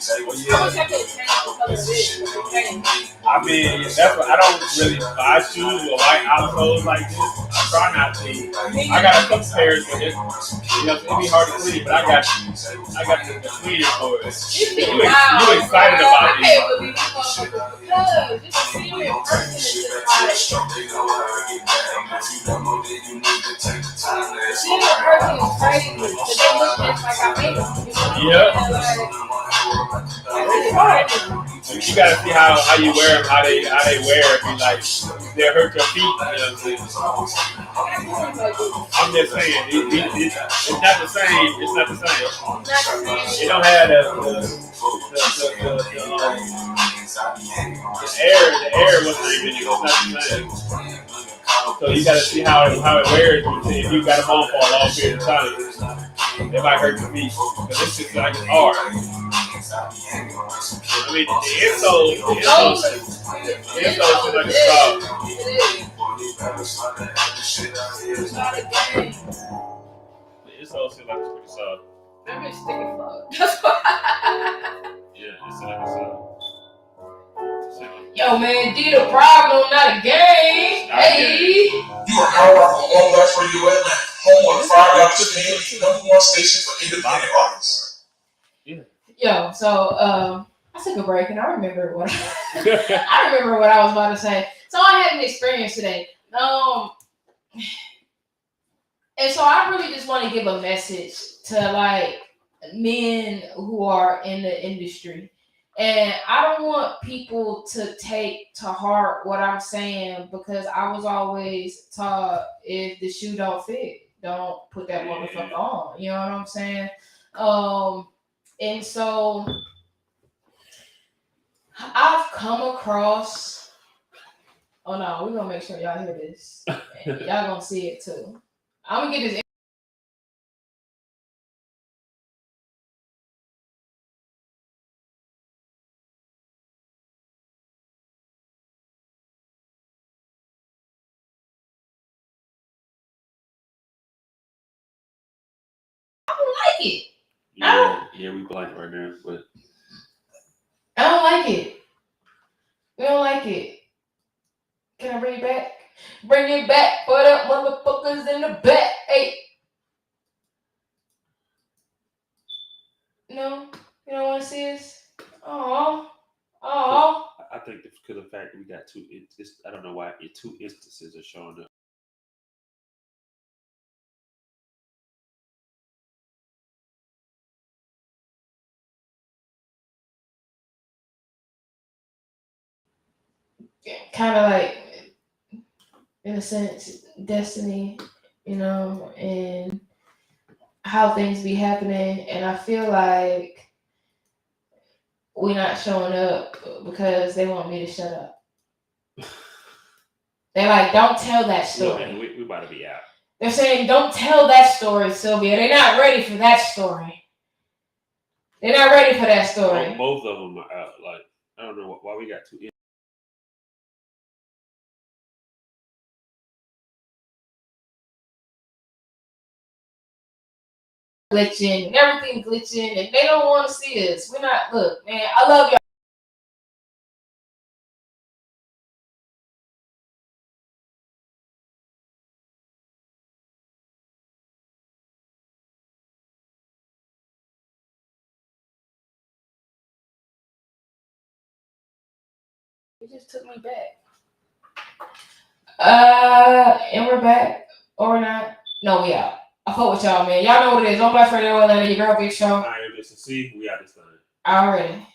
I wish I could change the color of this. I mean, that's what I don't really buy shoes or white outsoles like this. I try not to. I got a couple pairs, but it's, it'd be hard to clean. But I got the cleaner for it. You excited about it? I can't believe this motherfucker. No, just to see you in person is just like. Seeing in person is crazy. Because they look just like I made them. Yeah. You gotta see how you wear them, how they wear it. Be like, they hurt your feet. You know what I'm saying? I'm just saying, it's not the same. It's not the same. It don't have the air wasn't even. It's not the same. So you gotta see how it wears. If you got them on for a long period of time, they might hurt your feet because it's just like it's hard. I mean, the insoles feel like it's soft. The insoles feel like it's pretty soft. I'm just sticking fuck. That's why. Yeah, it's like it's soft. Yo, man, D the problem, not a game. Hey. You are now rocking All Black Radio Atlanta, home of the $5 #1 station for independent artists. Yeah. Yo, so I took a break and I remember what I was about to say. So I had an experience today. And so I really just want to give a message to like men who are in the industry. And I don't want people to take to heart what I'm saying because I was always taught if the shoe don't fit, don't put that motherfucker on. You know what I'm saying? And so I've come across. Oh no, we're gonna make sure y'all hear this. And y'all gonna see it too. I'm gonna get this. Like it. Yeah, we blank right now, but I don't like it. We don't like it. Can I bring it back? Bring it back for the motherfuckers in the back. Hey. No, you don't want to see us? Oh. I think it's because of the fact that we got two. I don't know why two instances are showing up. Kind of like, in a sense, destiny, you know, and how things be happening. And I feel like we're not showing up because they want me to shut up. They're like, don't tell that story. No, we about to be out. They're saying, don't tell that story, Sylvia. They're not ready for that story. They're not ready for that story. Both of them are out. Like, I don't know why we got two. Glitching, everything glitching, and they don't want to see us. We're not, look, man, I love y'all. It just took me back. And we're back, or we're not. No, we out. I fuck with y'all, man. Y'all know what it is. Don't Black Radio Atlanta, your girl Big Show. I am Mr. C. We out this time. Already.